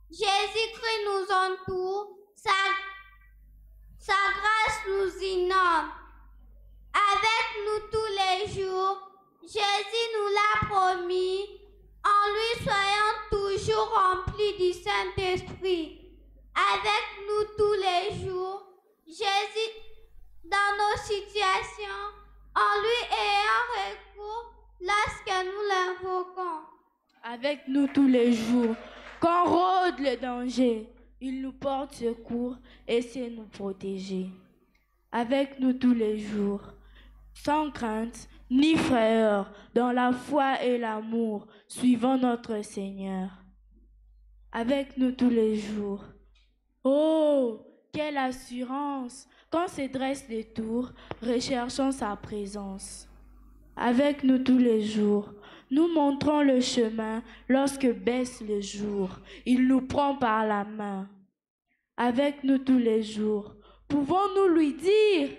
Jésus-Christ nous entoure, sa grâce nous inonde. Avec nous tous les jours, Jésus nous l'a promis, en lui soyons toujours remplis du Saint-Esprit. Avec nous tous les jours, Jésus, dans nos situations, en lui ayant recours lorsque nous l'invoquons. Avec nous tous les jours, quand rôde le danger, il nous porte secours et sait nous protéger. Avec nous tous les jours, sans crainte ni frayeur, dans la foi et l'amour, suivant notre Seigneur. Avec nous tous les jours. Oh, quelle assurance quand se dressent les tours, recherchant sa présence. Avec nous tous les jours, nous montrons le chemin lorsque baisse le jour. Il nous prend par la main. Avec nous tous les jours, pouvons-nous lui dire: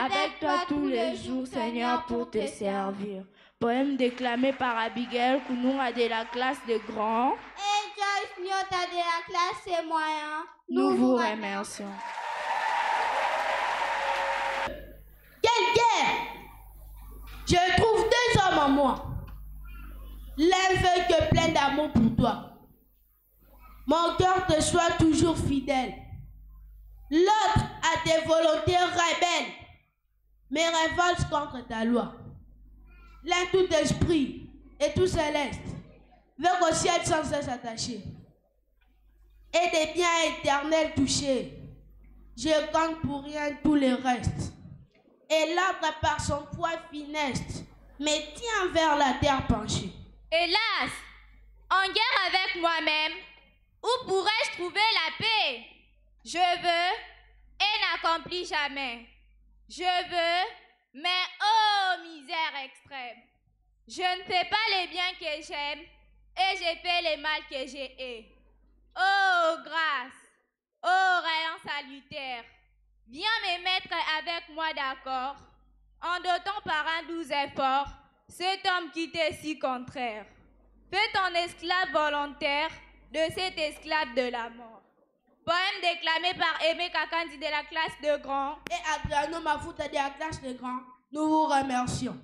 avec toi tous les jours, Seigneur, pour te servir. Poème déclamé par Abigail Kounoura de la classe de grands. Et Joyce Nyota de la classe des moyens. Nous vous remercions. Quelle guerre! Je trouve deux hommes en moi. L'un veut que plein d'amour pour toi. Mon cœur te soit toujours fidèle. L'autre a des volontés rebelles, mais révolte contre ta loi. L'un tout esprit et tout céleste veut qu'au ciel sans cesse attaché et des biens éternels touchés. Je compte pour rien tous les restes. Et l'arbre par son poids funeste me tient vers la terre penchée. Hélas, en guerre avec moi-même, où pourrais-je trouver la paix? Je veux et n'accomplis jamais. Je veux, mais oh misère extrême. Je ne fais pas les biens que j'aime et j'ai fait les mal que j'ai hais. Oh grâce, oh rayon salutaire, viens me mettre avec moi d'accord, en dotant par un doux effort cet homme qui t'est si contraire. Fais ton esclave volontaire de cet esclave de la mort. Poème déclamé par Aimé Kakandi de la classe de grands. Et Adriano Mafouta de la classe de grands. Nous vous remercions.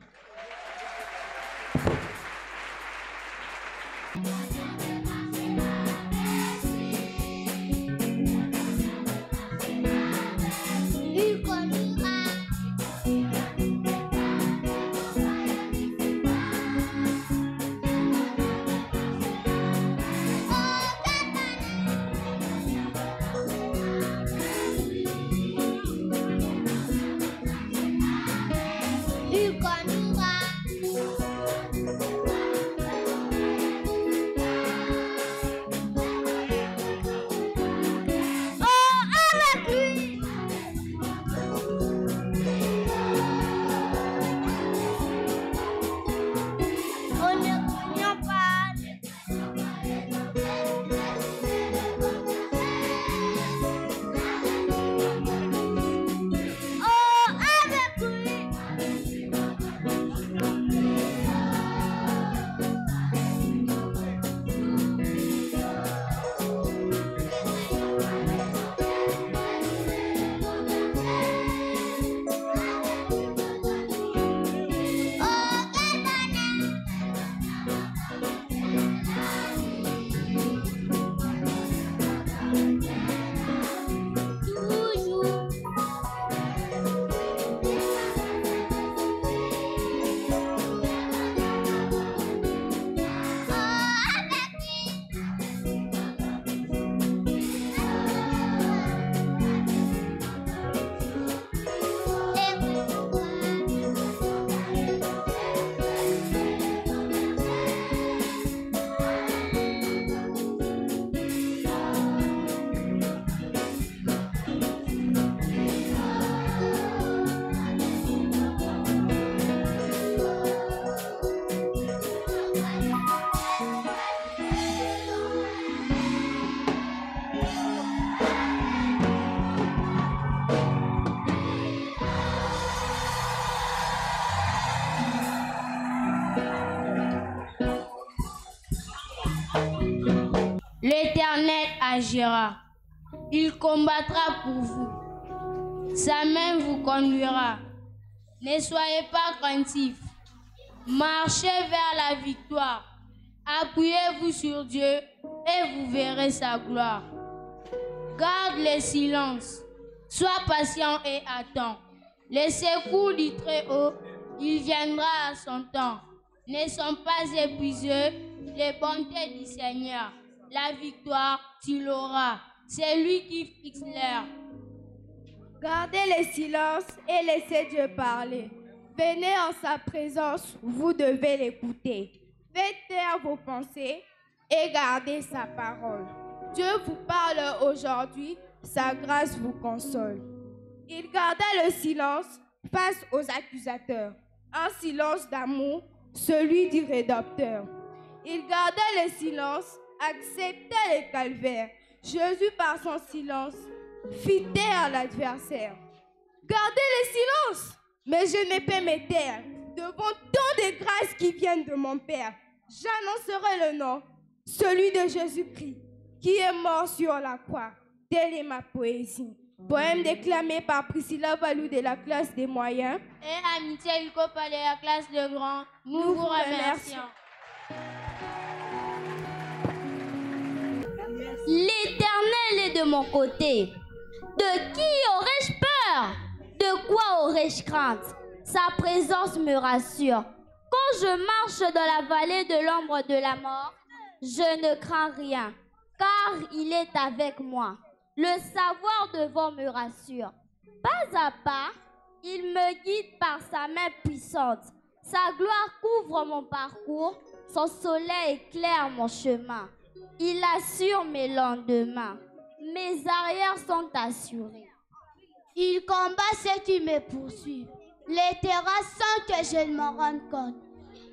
agira. Il combattra pour vous. Sa main vous conduira. Ne soyez pas craintifs. Marchez vers la victoire. Appuyez-vous sur Dieu et vous verrez sa gloire. Garde le silence. Sois patient et attends. Les secours du Très-Haut, il viendra à son temps. Ne sont pas épuisés les bontés du Seigneur. La victoire, tu l'auras. C'est lui qui fixe l'heure. Gardez le silence et laissez Dieu parler. Venez en sa présence, vous devez l'écouter. Faites taire vos pensées et gardez sa parole. Dieu vous parle aujourd'hui, sa grâce vous console. Il garda le silence face aux accusateurs, un silence d'amour, celui du Rédempteur. Il garda le silence, accepta le calvaire. Jésus, par son silence, fit taire l'adversaire. Gardez le silence, mais je ne peux me taire devant tant de grâces qui viennent de mon Père. J'annoncerai le nom, celui de Jésus-Christ, qui est mort sur la croix. Telle est ma poésie. Poème déclamé par Priscilla Valou de la classe des moyens Et Amitié Hugo de la classe de grands. Nous vous remercions. L'Éternel est de mon côté. De qui aurais-je peur? De quoi aurais-je crainte? Sa présence me rassure. Quand je marche dans la vallée de l'ombre de la mort, je ne crains rien, car il est avec moi. Le savoir devant me rassure. Pas à pas, il me guide par sa main puissante. Sa gloire couvre mon parcours, son soleil éclaire mon chemin. Il assure mes lendemains. Mes arrières sont assurés. Il combat ceux qui me poursuivent. Les terrasses sans que je ne m'en rende compte.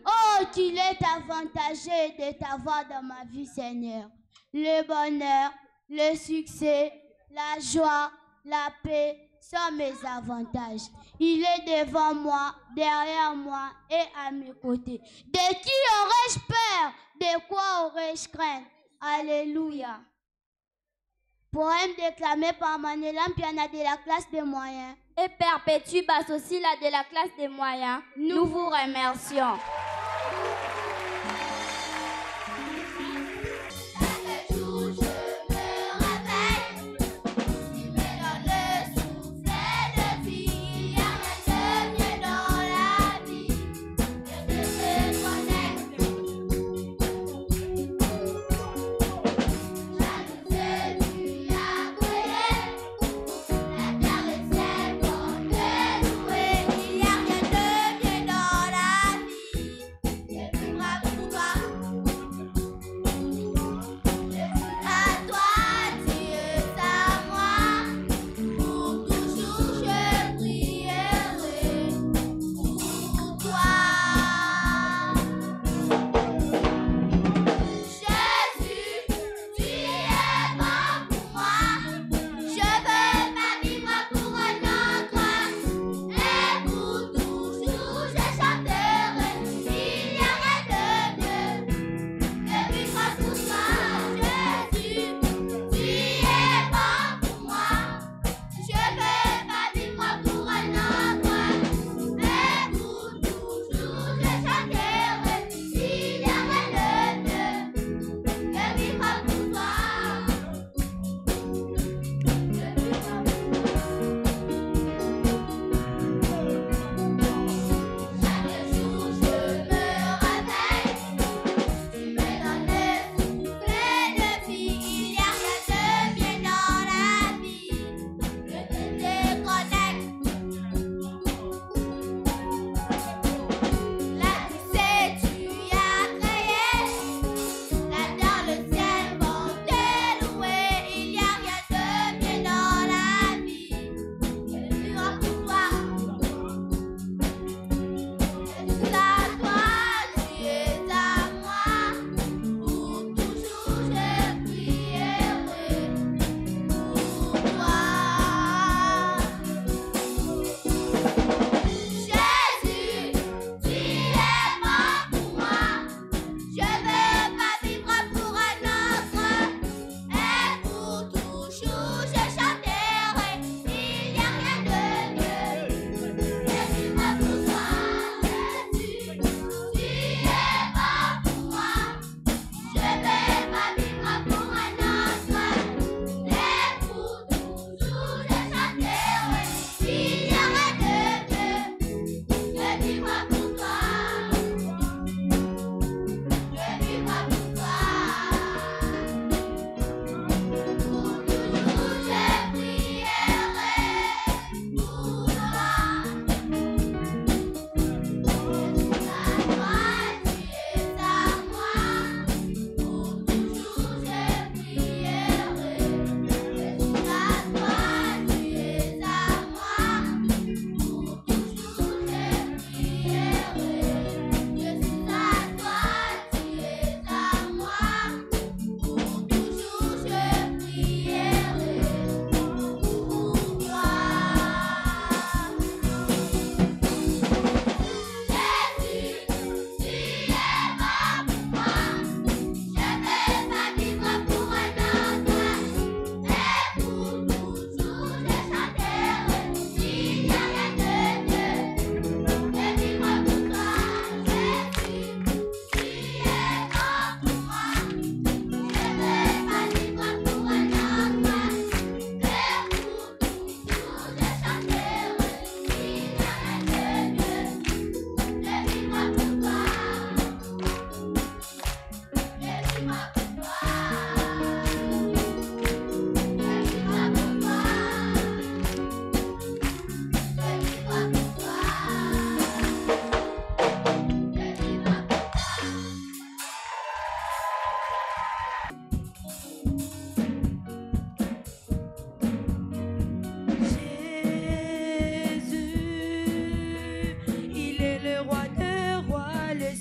Oh, qu'il est avantageux de t'avoir dans ma vie, Seigneur. Le bonheur, le succès, la joie, la paix sont mes avantages. Il est devant moi, derrière moi et à mes côtés. De qui aurais-je peur? De quoi aurais-je crainte? Alléluia. Poème déclamé par Manélam Piana de la classe des moyens. Et Perpétue Bassosila de la classe des moyens, nous vous remercions. Bravo,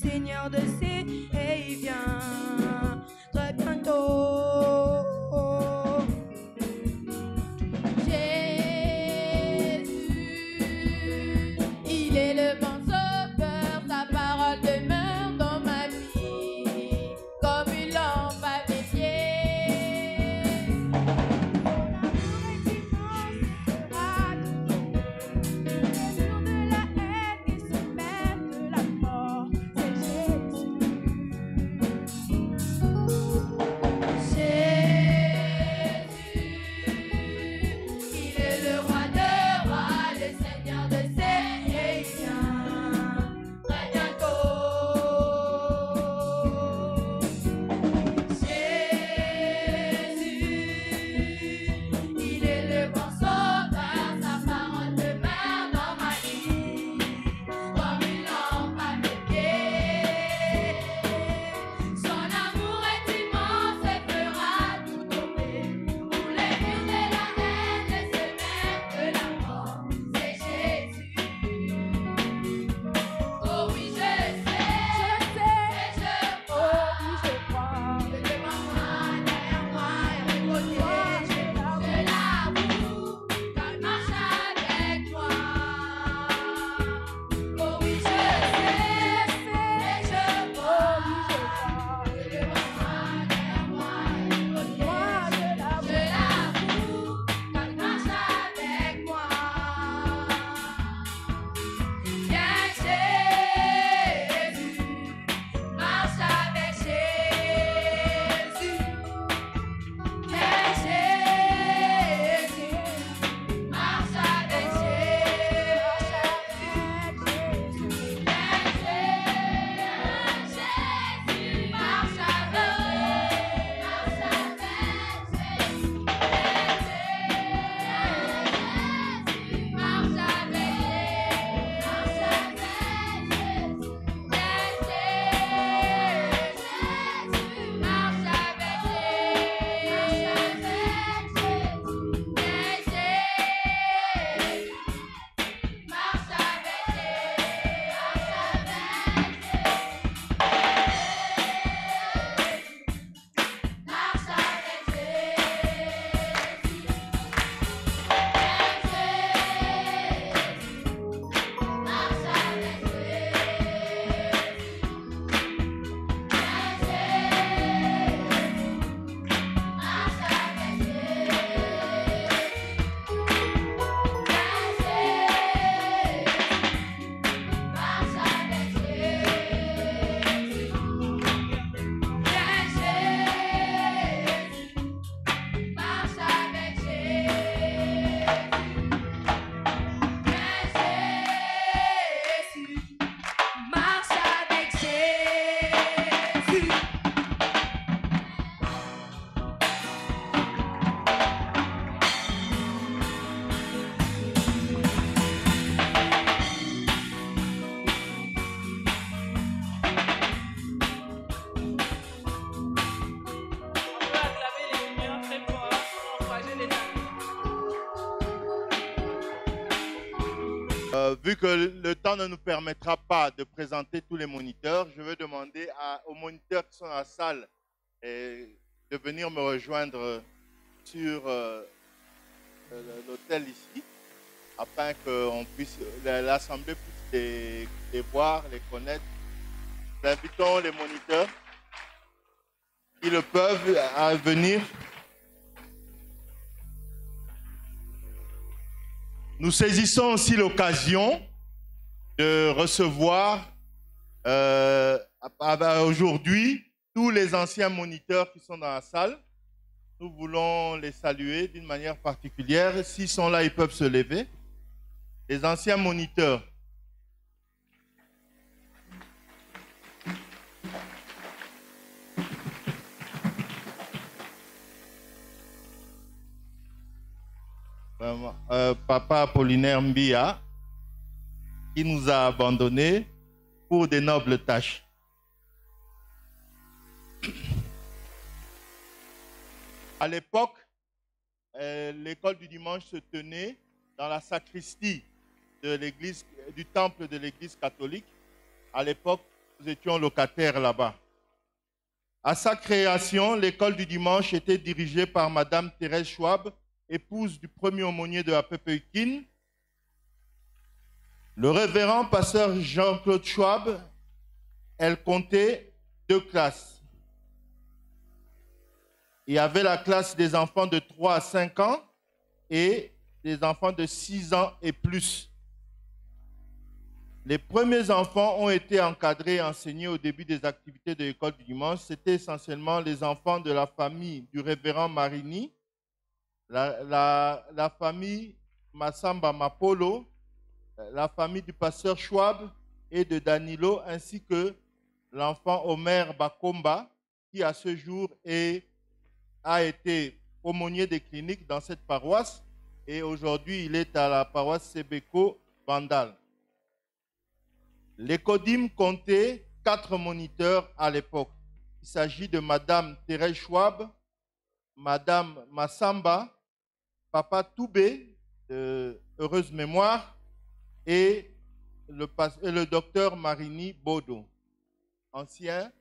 Seigneur de ces, et il vient très bientôt. Jésus, il est le bon sauveur, sa parole demeure dans ma vie, comme une lampe à mes pieds. Vu que le temps ne nous permettra pas de présenter tous les moniteurs, je vais demander aux moniteurs qui sont dans la salle de venir me rejoindre sur l'hôtel ici, afin que l'Assemblée puisse les voir, les connaître. Nous invitons les moniteurs qui le peuvent à venir. Nous saisissons aussi l'occasion de recevoir aujourd'hui tous les anciens moniteurs qui sont dans la salle. Nous voulons les saluer d'une manière particulière. S'ils sont là, ils peuvent se lever. Les anciens moniteurs. Papa Apollinaire Mbia, qui nous a abandonnés pour des nobles tâches. À l'époque, l'école du dimanche se tenait dans la sacristie de l'église, du temple de l'église catholique. À l'époque, nous étions locataires là-bas. À sa création, l'école du dimanche était dirigée par Madame Thérèse Schwab, épouse du premier aumônier de la Pépéuquine. Le révérend pasteur Jean-Claude Schwab, elle comptait 2 classes. Il y avait la classe des enfants de 3 à 5 ans et des enfants de 6 ans et plus. Les premiers enfants ont été encadrés et enseignés au début des activités de l'école du dimanche. C'était essentiellement les enfants de la famille du révérend Marini, la famille Massamba Mapolo, la famille du pasteur Schwab et de Danilo, ainsi que l'enfant Omer Bakomba, qui à ce jour a été aumônier des cliniques dans cette paroisse et aujourd'hui il est à la paroisse Sebeko Bandal. L'écodim comptait 4 moniteurs à l'époque. Il s'agit de Madame Thérèse Schwab, Madame Massamba, Papa Toubé, de heureuse mémoire, et le docteur Marini Bodo, ancien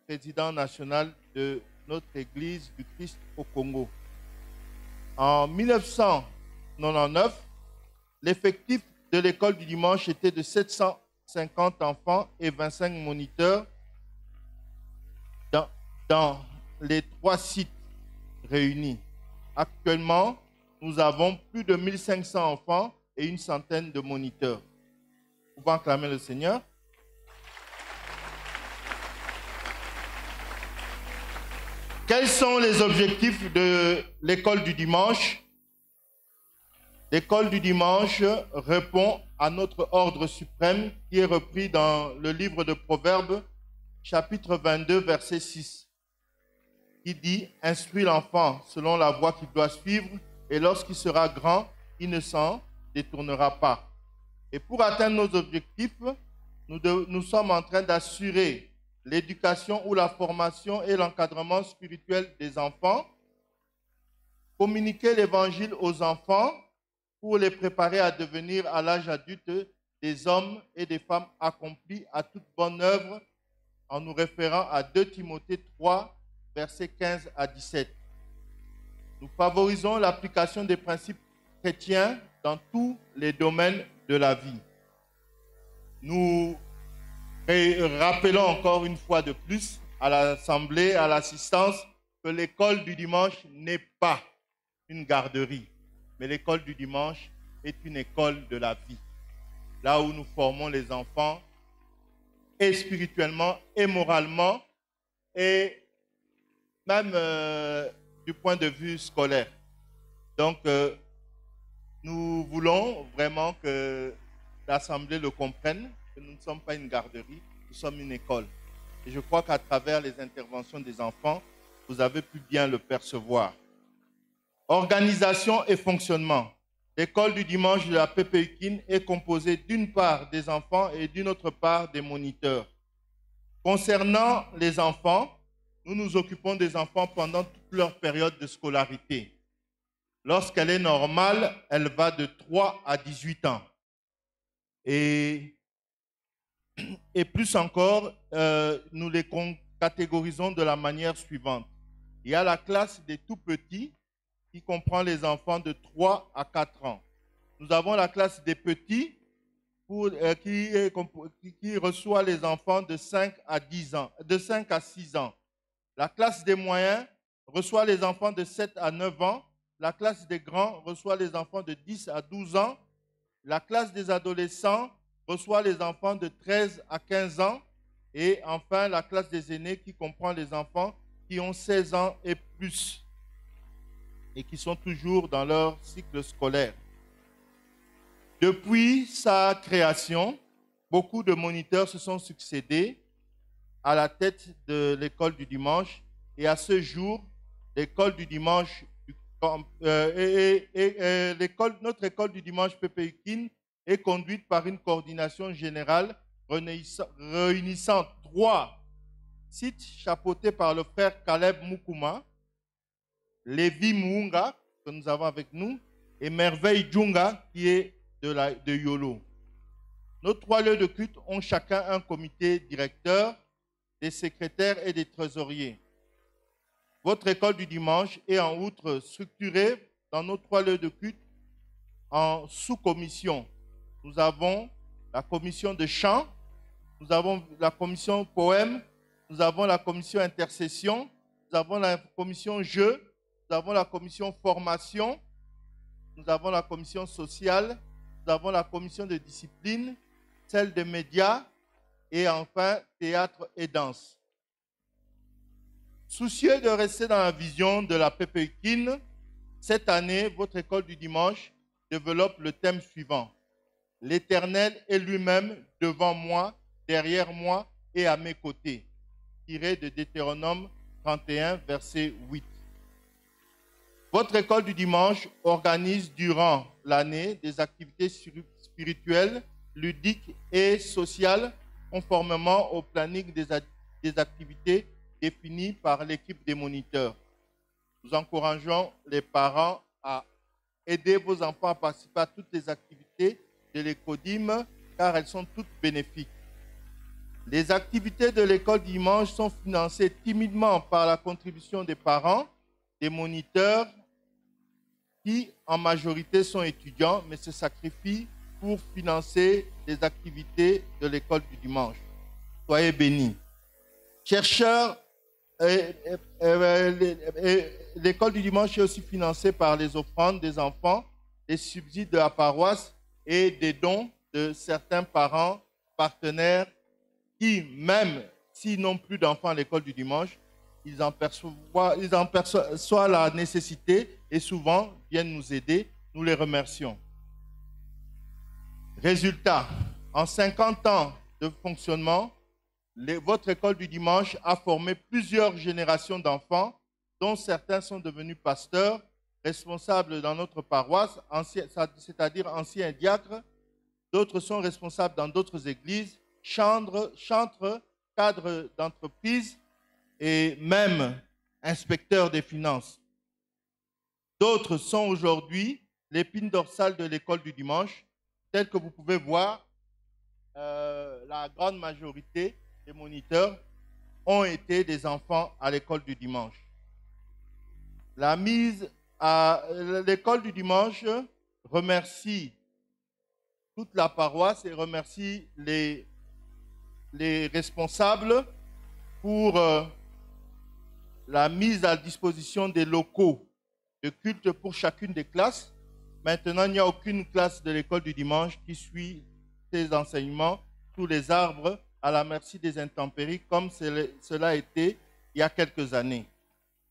président national de notre Église du Christ au Congo. En 1999, l'effectif de l'école du dimanche était de 750 enfants et 25 moniteurs dans les 3 sites réunis. Actuellement, nous avons plus de 1500 enfants et une centaine de moniteurs. Vous pouvez acclamer le Seigneur. Quels sont les objectifs de l'école du dimanche? L'école du dimanche répond à notre ordre suprême qui est repris dans le livre de Proverbes, chapitre 22, verset 6, qui dit « Instruis l'enfant selon la voie qu'il doit suivre, et lorsqu'il sera grand, il ne s'en détournera pas. » Et pour atteindre nos objectifs, nous sommes en train d'assurer l'éducation ou la formation et l'encadrement spirituel des enfants, communiquer l'évangile aux enfants pour les préparer à devenir à l'âge adulte des hommes et des femmes accomplis à toute bonne œuvre, en nous référant à 2 Timothée 3, versets 15 à 17. Nous favorisons l'application des principes chrétiens dans tous les domaines de la vie. Nous rappelons encore une fois de plus à l'Assemblée, à l'assistance, que l'école du dimanche n'est pas une garderie, mais l'école du dimanche est une école de la vie, là où nous formons les enfants, et spirituellement, et moralement, et même du point de vue scolaire. Donc, nous voulons vraiment que l'Assemblée le comprenne, que nous ne sommes pas une garderie, nous sommes une école. Et je crois qu'à travers les interventions des enfants, vous avez pu bien le percevoir. Organisation et fonctionnement. L'école du dimanche de la Pépéuquine est composée d'une part des enfants et d'une autre part des moniteurs. Concernant les enfants, nous nous occupons des enfants pendant toute leur période de scolarité. Lorsqu'elle est normale, elle va de 3 à 18 ans. Et plus encore, nous les catégorisons de la manière suivante. Il y a la classe des tout-petits qui comprend les enfants de 3 à 4 ans. Nous avons la classe des petits qui reçoit les enfants de 5 à 10 ans, de 5 à 6 ans. La classe des moyens reçoit les enfants de 7 à 9 ans. La classe des grands reçoit les enfants de 10 à 12 ans. La classe des adolescents reçoit les enfants de 13 à 15 ans. Et enfin, la classe des aînés qui comprend les enfants qui ont 16 ans et plus et qui sont toujours dans leur cycle scolaire. Depuis sa création, beaucoup de moniteurs se sont succédés à la tête de l'école du dimanche. Et à ce jour, l'école du dimanche, notre école du dimanche Pépéuquine est conduite par une coordination générale réunissant 3 sites chapeautés par le frère Caleb Mukuma, Lévi Muunga, que nous avons avec nous, et Merveille Djunga, qui est de Yolo. Nos 3 lieux de culte ont chacun un comité directeur, des secrétaires et des trésoriers. Votre école du dimanche est en outre structurée dans nos 3 lieux de culte en sous-commissions. Nous avons la commission de chant, nous avons la commission poème, nous avons la commission intercession, nous avons la commission jeu, nous avons la commission formation, nous avons la commission sociale, nous avons la commission de discipline, celle des médias et enfin théâtre et danse. Soucieux de rester dans la vision de la PPUKIN, cette année, votre école du dimanche développe le thème suivant. L'Éternel est lui-même devant moi, derrière moi et à mes côtés. Tiré de Deutéronome 31, verset 8. Votre école du dimanche organise durant l'année des activités spirituelles, ludiques et sociales conformément au planning des activités définies par l'équipe des moniteurs. Nous encourageons les parents à aider vos enfants à participer à toutes les activités de l'ECODIM car elles sont toutes bénéfiques. Les activités de l'école dimanche sont financées timidement par la contribution des parents, des moniteurs qui en majorité sont étudiants mais se sacrifient pour financer les activités de l'école du dimanche. Soyez bénis. Chercheurs, l'école du dimanche est aussi financée par les offrandes des enfants, les subsides de la paroisse et des dons de certains parents partenaires qui, même s'ils n'ont plus d'enfants à l'école du dimanche, ils en perçoivent la nécessité et souvent viennent nous aider. Nous les remercions. Résultat, en 50 ans de fonctionnement, votre école du dimanche a formé plusieurs générations d'enfants, dont certains sont devenus pasteurs, responsables dans notre paroisse, c'est-à-dire anciens diacres. D'autres sont responsables dans d'autres églises, chantres, cadres d'entreprise et même inspecteurs des finances. D'autres sont aujourd'hui l'épine dorsale de l'école du dimanche. Tel que vous pouvez voir, la grande majorité des moniteurs ont été des enfants à l'école du dimanche. La mise à l'école du dimanche remercie toute la paroisse et remercie les responsables pour la mise à disposition des locaux de culte pour chacune des classes. Maintenant, il n'y a aucune classe de l'école du dimanche qui suit ces enseignements sous les arbres à la merci des intempéries comme cela a été il y a quelques années.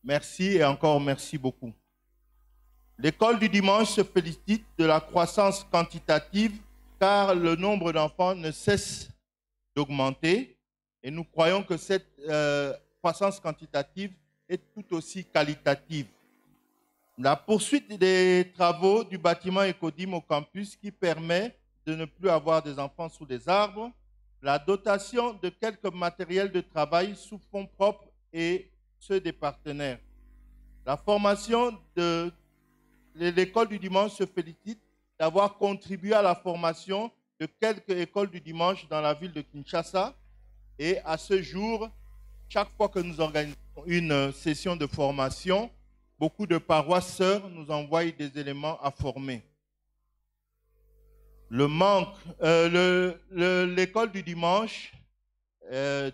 Merci et encore merci beaucoup. L'école du dimanche se félicite de la croissance quantitative car le nombre d'enfants ne cesse d'augmenter et nous croyons que cette croissance quantitative est tout aussi qualitative. La poursuite des travaux du bâtiment ECODIM au campus qui permet de ne plus avoir des enfants sous les arbres, la dotation de quelques matériels de travail sous fonds propres et ceux des partenaires. La formation de l'école du dimanche se félicite d'avoir contribué à la formation de quelques écoles du dimanche dans la ville de Kinshasa. Et à ce jour, chaque fois que nous organisons une session de formation, beaucoup de paroisses sœurs nous envoient des éléments à former. Le manque, l'école du dimanche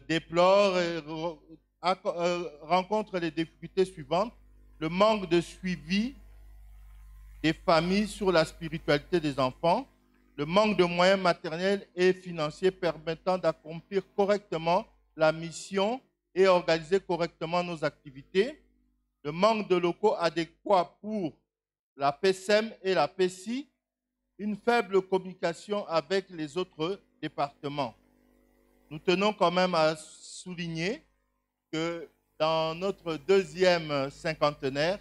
déplore et rencontre les difficultés suivantes. Le manque de suivi des familles sur la spiritualité des enfants, le manque de moyens matériels et financiers permettant d'accomplir correctement la mission et organiser correctement nos activités, le manque de locaux adéquats pour la PSEM et la PSI, une faible communication avec les autres départements. Nous tenons quand même à souligner que dans notre deuxième cinquantenaire,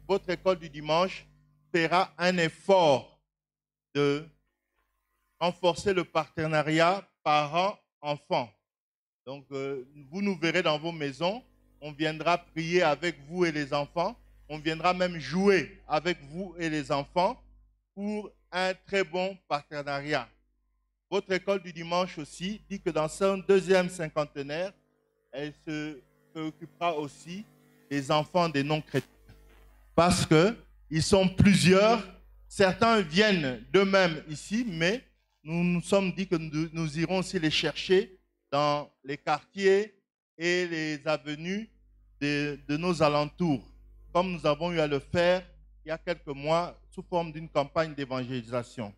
votre école du dimanche fera un effort de renforcer le partenariat parents-enfants. Donc, vous nous verrez dans vos maisons, on viendra prier avec vous et les enfants, on viendra même jouer avec vous et les enfants pour un très bon partenariat. votre école du dimanche aussi dit que dans son deuxième cinquantenaire, elle se préoccupera aussi des enfants des non-chrétiens. Parce qu'ils sont plusieurs. Certains viennent d'eux-mêmes ici, mais nous nous sommes dit que nous irons aussi les chercher dans les quartiers et les avenues de nos alentours, comme nous avons eu à le faire il y a quelques mois sous forme d'une campagne d'évangélisation.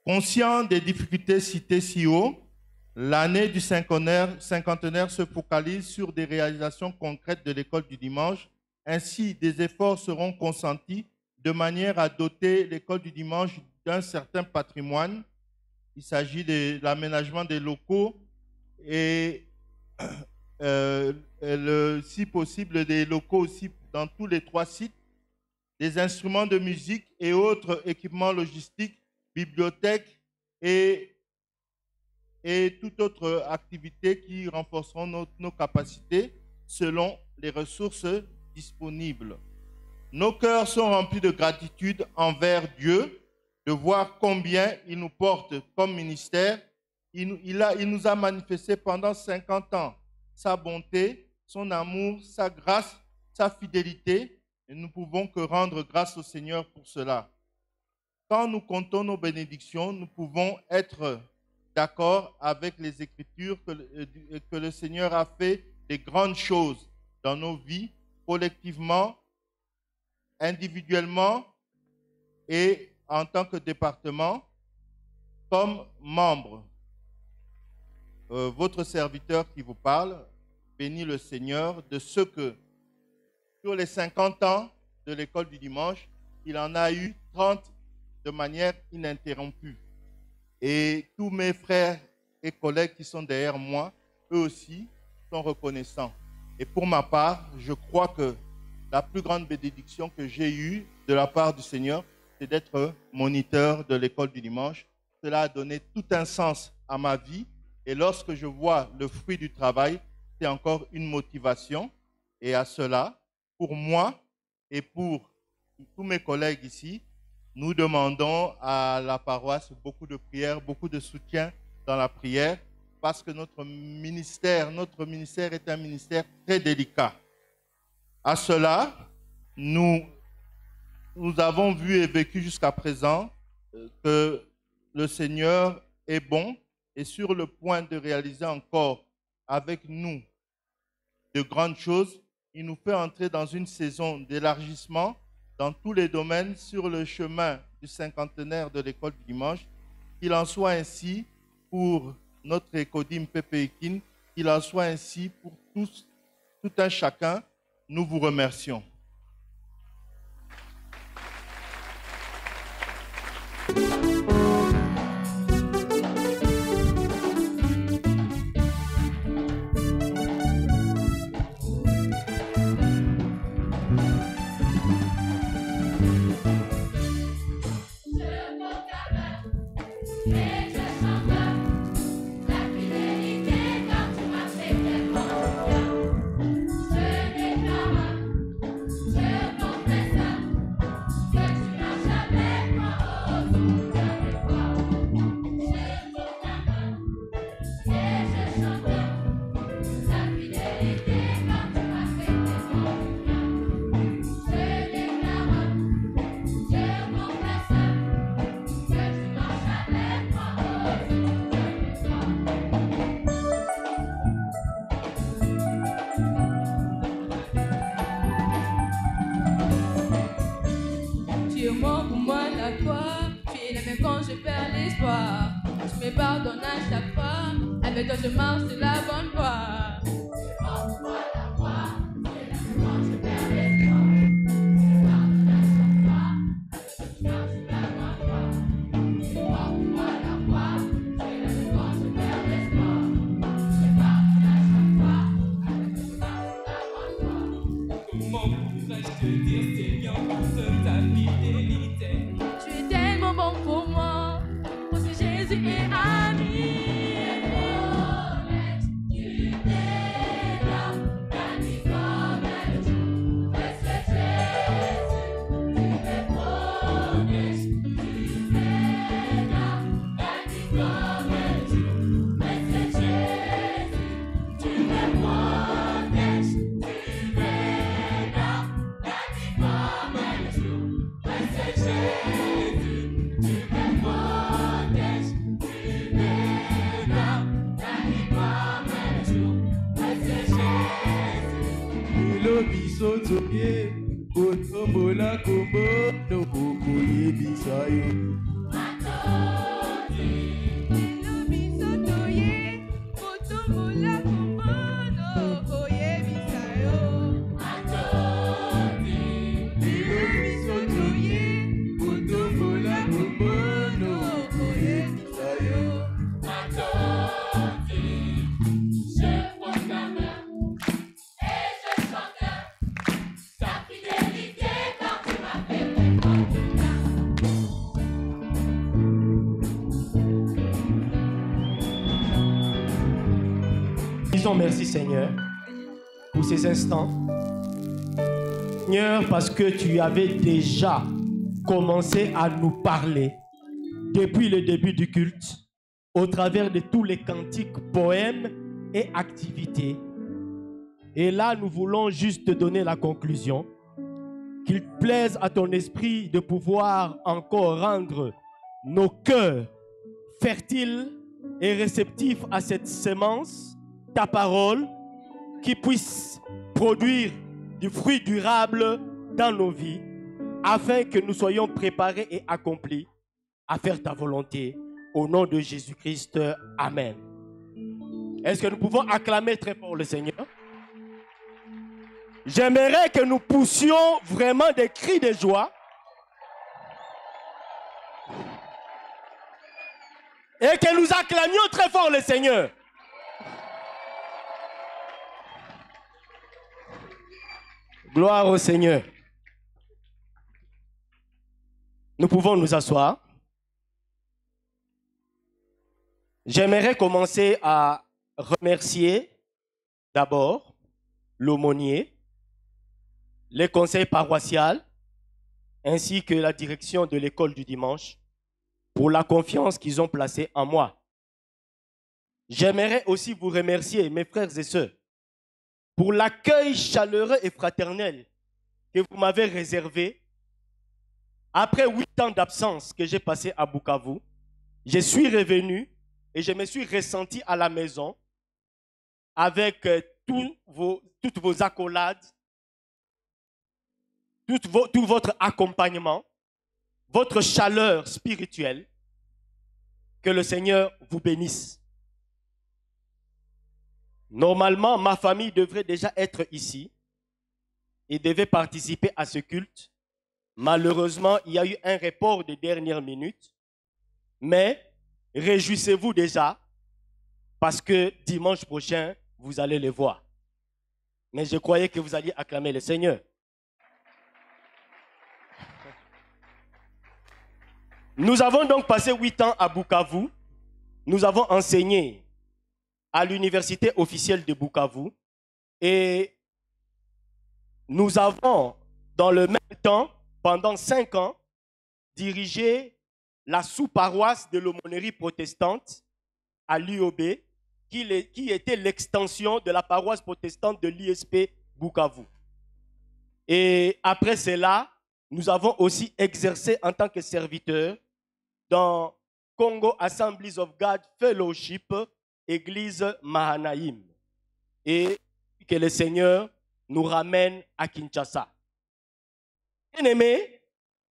Conscient des difficultés citées si haut, l'année du cinquantenaire se focalise sur des réalisations concrètes de l'école du dimanche. Ainsi, des efforts seront consentis de manière à doter l'école du dimanche d'un certain patrimoine. Il s'agit de l'aménagement des locaux et, si possible, des locaux aussi dans tous les 3 sites, des instruments de musique et autres équipements logistiques, bibliothèques et toute autre activité qui renforceront nos capacités selon les ressources disponibles. Nos cœurs sont remplis de gratitude envers Dieu, de voir combien il nous porte comme ministère. Il nous a manifesté pendant 50 ans sa bonté, son amour, sa grâce, sa fidélité, et nous ne pouvons que rendre grâce au Seigneur pour cela. Quand nous comptons nos bénédictions, nous pouvons être d'accord avec les Écritures que le Seigneur a fait des grandes choses dans nos vies, collectivement, individuellement et en tant que département, comme membre. Votre serviteur qui vous parle bénit le Seigneur de ce que, sur les 50 ans de l'école du dimanche, il en a eu 30 de manière ininterrompue. Et tous mes frères et collègues qui sont derrière moi, eux aussi, sont reconnaissants. Et pour ma part, je crois que la plus grande bénédiction que j'ai eue de la part du Seigneur, c'est d'être moniteur de l'école du dimanche. Cela a donné tout un sens à ma vie. Et lorsque je vois le fruit du travail, c'est encore une motivation. Et à cela, pour moi et pour tous mes collègues ici, nous demandons à la paroisse beaucoup de prières, beaucoup de soutien dans la prière, parce que notre ministère est un ministère très délicat. À cela, nous avons vu et vécu jusqu'à présent que le Seigneur est bon et sur le point de réaliser encore avec nous de grandes choses. Il nous fait entrer dans une saison d'élargissement dans tous les domaines sur le chemin du cinquantenaire de l'école du dimanche. Qu'il en soit ainsi pour notre Écodim Pépéikine, qu'il en soit ainsi pour tous, tout un chacun. Nous vous remercions. Je marche sur la bonne voie. bisotoye kotombola kombo nokoko yebisayo Disons merci Seigneur pour ces instants. Seigneur, parce que tu avais déjà commencé à nous parler depuis le début du culte, au travers de tous les cantiques, poèmes et activités. Et là, nous voulons juste te donner la conclusion. Qu'il plaise à ton esprit de pouvoir encore rendre nos cœurs fertiles et réceptifs à cette semence, ta parole, qui puisse produire du fruit durable dans nos vies, afin que nous soyons préparés et accomplis à faire ta volonté. Au nom de Jésus-Christ, Amen. Est-ce que nous pouvons acclamer très fort le Seigneur? J'aimerais que nous poussions vraiment des cris de joie et que nous acclamions très fort le Seigneur. Gloire au Seigneur. Nous pouvons nous asseoir. J'aimerais commencer à remercier d'abord l'aumônier, les conseils paroissiaux, ainsi que la direction de l'école du dimanche pour la confiance qu'ils ont placée en moi. J'aimerais aussi vous remercier, mes frères et sœurs, pour l'accueil chaleureux et fraternel que vous m'avez réservé. Après 8 ans d'absence que j'ai passé à Bukavu, je suis revenu et je me suis ressenti à la maison avec toutes vos accolades, tout votre accompagnement, votre chaleur spirituelle. Que le Seigneur vous bénisse. Normalement, ma famille devrait déjà être ici et devait participer à ce culte. Malheureusement, il y a eu un report de dernière minute. Mais réjouissez-vous déjà parce que dimanche prochain, vous allez les voir. Mais je croyais que vous alliez acclamer le Seigneur. Nous avons donc passé 8 ans à Bukavu. Nous avons enseigné à l'université officielle de Bukavu. Et nous avons, dans le même temps, pendant 5 ans, dirigé la sous-paroisse de l'aumônerie protestante à l'UOB, qui était l'extension de la paroisse protestante de l'ISP Bukavu. Et après cela, nous avons aussi exercé en tant que serviteurs dans Congo Assemblies of God Fellowship, Église Mahanaïm. Et que le Seigneur nous ramène à Kinshasa. Bien-aimés,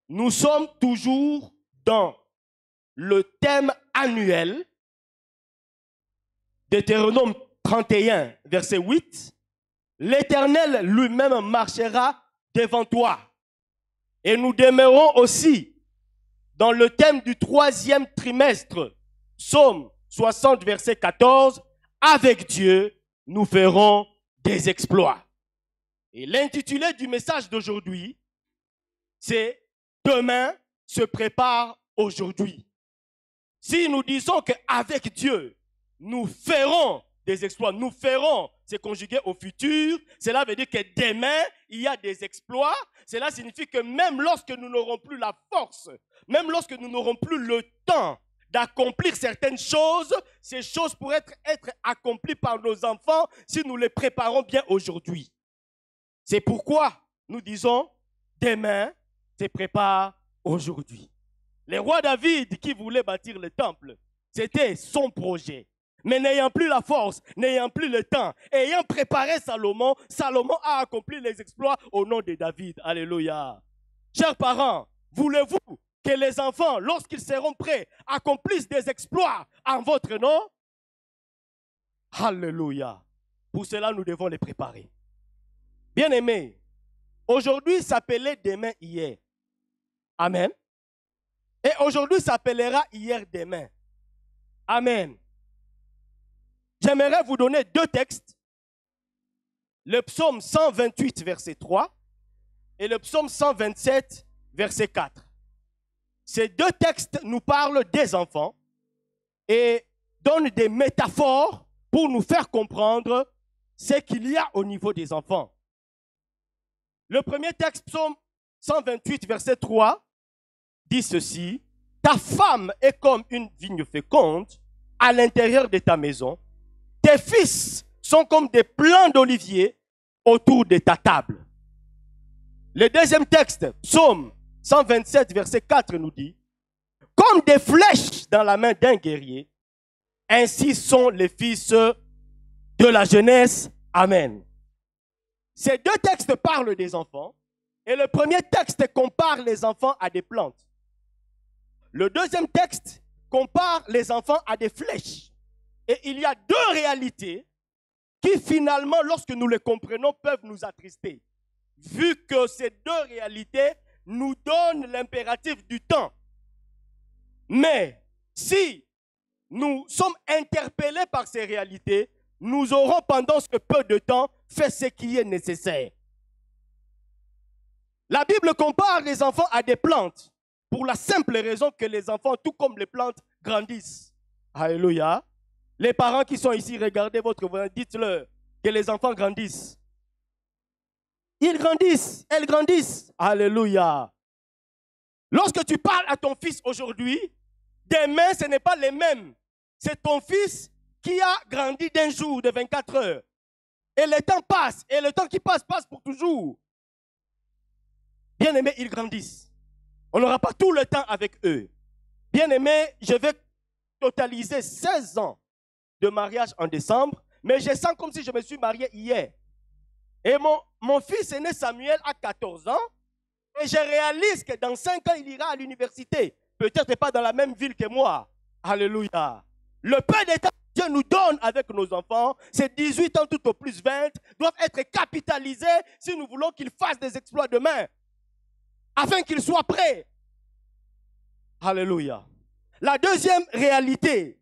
nous sommes toujours dans le thème annuel Deutéronome 31, verset 8. L'Éternel lui-même marchera devant toi. Et nous demeurons aussi dans le thème du 3e trimestre, Psaume 60, verset 14. Avec Dieu, nous ferons des exploits. Et l'intitulé du message d'aujourd'hui, c'est « Demain se prépare aujourd'hui ». Si nous disons qu'avec Dieu, nous ferons des exploits, nous ferons, c'est conjugué au futur, cela veut dire que demain, il y a des exploits. Cela signifie que même lorsque nous n'aurons plus la force, même lorsque nous n'aurons plus le temps d'accomplir certaines choses, ces choses pourraient être accomplies par nos enfants si nous les préparons bien aujourd'hui. C'est pourquoi nous disons, demain se prépare aujourd'hui. Le roi David qui voulait bâtir le temple, c'était son projet. Mais n'ayant plus la force, n'ayant plus le temps, ayant préparé Salomon, Salomon a accompli les exploits au nom de David. Alléluia. Chers parents, voulez-vous que les enfants, lorsqu'ils seront prêts, accomplissent des exploits en votre nom? Alléluia. Pour cela, nous devons les préparer. Bien-aimés, aujourd'hui s'appelait demain hier. Amen. Et aujourd'hui s'appellera hier demain. Amen. J'aimerais vous donner deux textes. Le psaume 128, verset 3 et le psaume 127, verset 4. Ces deux textes nous parlent des enfants et donnent des métaphores pour nous faire comprendre ce qu'il y a au niveau des enfants. Le premier texte, psaume 128, verset 3, dit ceci: ta femme est comme une vigne féconde à l'intérieur de ta maison. Tes fils sont comme des plants d'olivier autour de ta table. Le deuxième texte, psaume 127, verset 4, nous dit: comme des flèches dans la main d'un guerrier, ainsi sont les fils de la jeunesse. Amen. Ces deux textes parlent des enfants et le premier texte compare les enfants à des plantes. Le deuxième texte compare les enfants à des flèches. Et il y a deux réalités qui finalement, lorsque nous les comprenons, peuvent nous attrister. Vu que ces deux réalités nous donnent l'impératif du temps. Mais si nous sommes interpellés par ces réalités, nous aurons pendant ce peu de temps fait ce qui est nécessaire. La Bible compare les enfants à des plantes pour la simple raison que les enfants, tout comme les plantes, grandissent. Alléluia. Les parents qui sont ici, regardez votre voisin, dites-leur que les enfants grandissent. Ils grandissent, elles grandissent. Alléluia. Lorsque tu parles à ton fils aujourd'hui, demain, ce n'est pas les mêmes. C'est ton fils qui a grandi d'un jour, de 24 heures. Et le temps passe, et le temps qui passe, passe pour toujours. Bien-aimés, ils grandissent. On n'aura pas tout le temps avec eux. Bien-aimés, je vais totaliser 16 ans de mariage en décembre, mais je sens comme si je me suis marié hier. Et mon fils aîné Samuel a 14 ans, et je réalise que dans 5 ans, il ira à l'université. Peut-être pas dans la même ville que moi. Alléluia. Le peu de temps que Dieu nous donne avec nos enfants, c'est 18 ans tout au plus 20, doivent être capitalisés si nous voulons qu'ils fassent des exploits demain, afin qu'ils soient prêts. Alléluia. La deuxième réalité,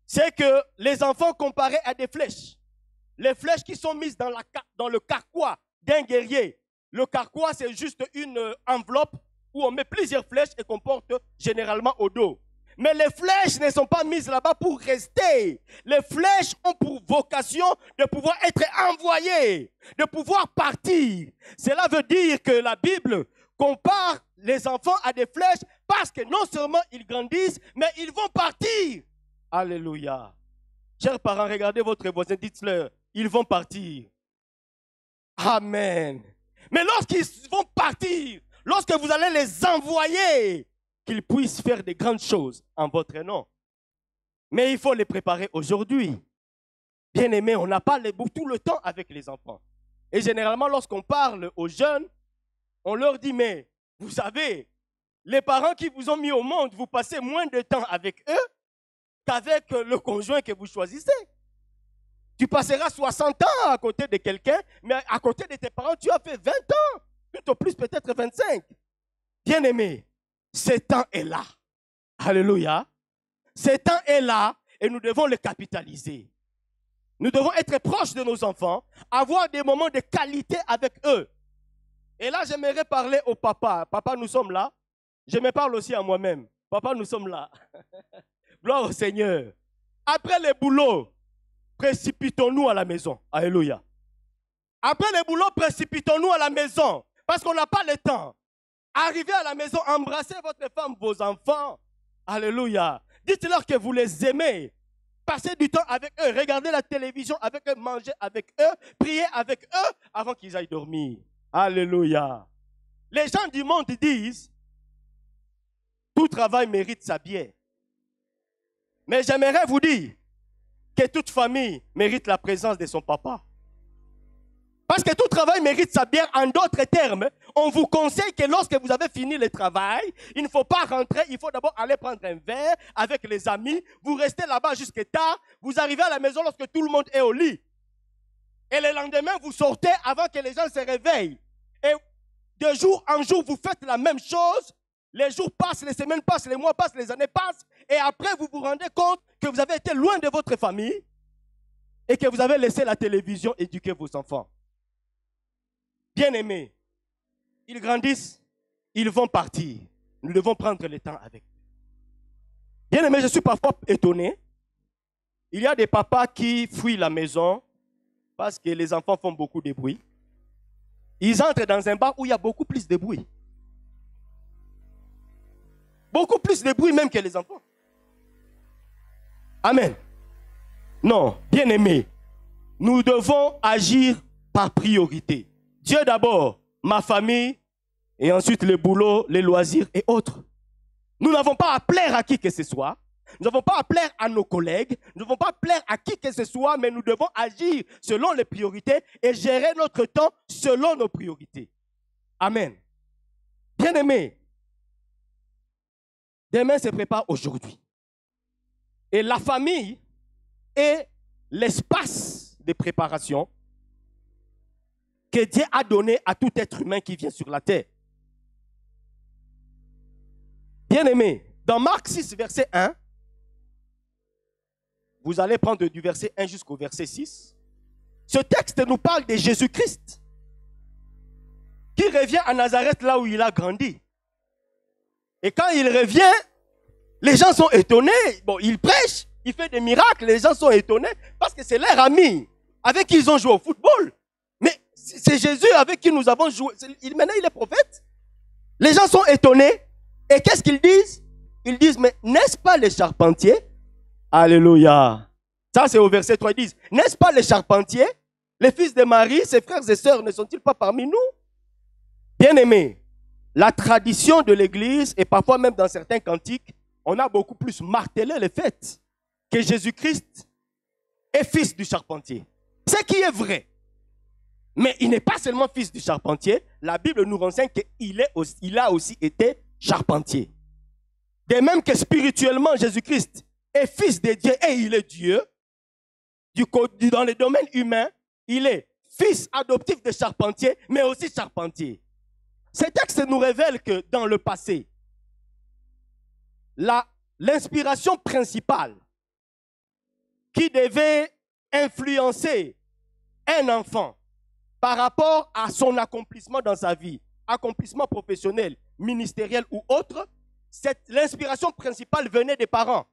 c'est que les enfants comparés à des flèches, les flèches qui sont mises dans le carquois d'un guerrier. Le carquois, c'est juste une enveloppe où on met plusieurs flèches et qu'on porte généralement au dos. Mais les flèches ne sont pas mises là-bas pour rester. Les flèches ont pour vocation de pouvoir être envoyées, de pouvoir partir. Cela veut dire que la Bible compare les enfants à des flèches parce que non seulement ils grandissent, mais ils vont partir. Alléluia. Chers parents, regardez votre voisin, dites-leur, ils vont partir. Amen. Mais lorsqu'ils vont partir, lorsque vous allez les envoyer, qu'ils puissent faire de grandes choses en votre nom. Mais il faut les préparer aujourd'hui. Bien-aimés, on n'a pas tout le temps avec les enfants. Et généralement, lorsqu'on parle aux jeunes, on leur dit, mais vous savez, les parents qui vous ont mis au monde, vous passez moins de temps avec eux qu'avec le conjoint que vous choisissez. Tu passeras 60 ans à côté de quelqu'un, mais à côté de tes parents, tu as fait 20 ans, tout au plus peut-être 25. Bien-aimés, ce temps est là. Alléluia. Ce temps est là et nous devons le capitaliser. Nous devons être proches de nos enfants, avoir des moments de qualité avec eux. Et là, j'aimerais parler au papa. Papa, nous sommes là. Je me parle aussi à moi-même. Papa, nous sommes là. Gloire au Seigneur. Après le boulot, précipitons-nous à la maison. Alléluia. Après le boulot, précipitons-nous à la maison. Parce qu'on n'a pas le temps. Arrivez à la maison, embrassez votre femme, vos enfants. Alléluia. Dites-leur que vous les aimez. Passez du temps avec eux. Regardez la télévision avec eux. Mangez avec eux. Priez avec eux avant qu'ils aillent dormir. Alléluia. Les gens du monde disent, tout travail mérite sa bière. Mais j'aimerais vous dire que toute famille mérite la présence de son papa. Parce que tout travail mérite sa bière. En d'autres termes, on vous conseille que lorsque vous avez fini le travail, il ne faut pas rentrer, il faut d'abord aller prendre un verre avec les amis. Vous restez là-bas jusqu'à tard. Vous arrivez à la maison lorsque tout le monde est au lit. Et le lendemain, vous sortez avant que les gens se réveillent. Et de jour en jour, vous faites la même chose. Les jours passent, les semaines passent, les mois passent, les années passent. Et après, vous vous rendez compte que vous avez été loin de votre famille et que vous avez laissé la télévision éduquer vos enfants. Bien-aimés, ils grandissent, ils vont partir. Nous devons prendre le temps avec eux. Bien-aimés, je suis parfois étonné. Il y a des papas qui fuient la maison parce que les enfants font beaucoup de bruit. Ils entrent dans un bar où il y a beaucoup plus de bruit. Beaucoup plus de bruit même que les enfants. Amen. Non, bien-aimés, nous devons agir par priorité. Dieu d'abord, ma famille, et ensuite le boulot, les loisirs et autres. Nous n'avons pas à plaire à qui que ce soit. Nous n'avons pas à plaire à nos collègues. Nous n'avons pas à plaire à qui que ce soit, mais nous devons agir selon les priorités et gérer notre temps selon nos priorités. Amen. Bien-aimés, demain se prépare aujourd'hui. Et la famille est l'espace de préparation que Dieu a donné à tout être humain qui vient sur la terre. Bien-aimés, dans Marc 6, verset 1, vous allez prendre du verset 1 jusqu'au verset 6. Ce texte nous parle de Jésus-Christ qui revient à Nazareth, là où il a grandi. Et quand il revient, les gens sont étonnés. Bon, il prêche, il fait des miracles, les gens sont étonnés parce que c'est leur ami avec qui ils ont joué au football. Mais c'est Jésus avec qui nous avons joué. Maintenant, il est prophète. Les gens sont étonnés. Et qu'est-ce qu'ils disent? Ils disent, mais n'est-ce pas les charpentiers? Alléluia. Ça, c'est au verset 3. Ils disent, n'est-ce pas les charpentiers? Les fils de Marie, ses frères et sœurs, ne sont-ils pas parmi nous? Bien-aimés, la tradition de l'Église, et parfois même dans certains cantiques, on a beaucoup plus martelé le fait que Jésus-Christ est fils du charpentier. Ce qui est vrai. Mais il n'est pas seulement fils du charpentier. La Bible nous renseigne qu'il a aussi été charpentier. De même que spirituellement, Jésus-Christ est fils de Dieu et il est Dieu. Dans le domaine humain, il est fils adoptif de charpentier, mais aussi charpentier. Ce texte nous révèle que dans le passé, l'inspiration principale qui devait influencer un enfant par rapport à son accomplissement dans sa vie, accomplissement professionnel, ministériel ou autre, l'inspiration principale venait des parents.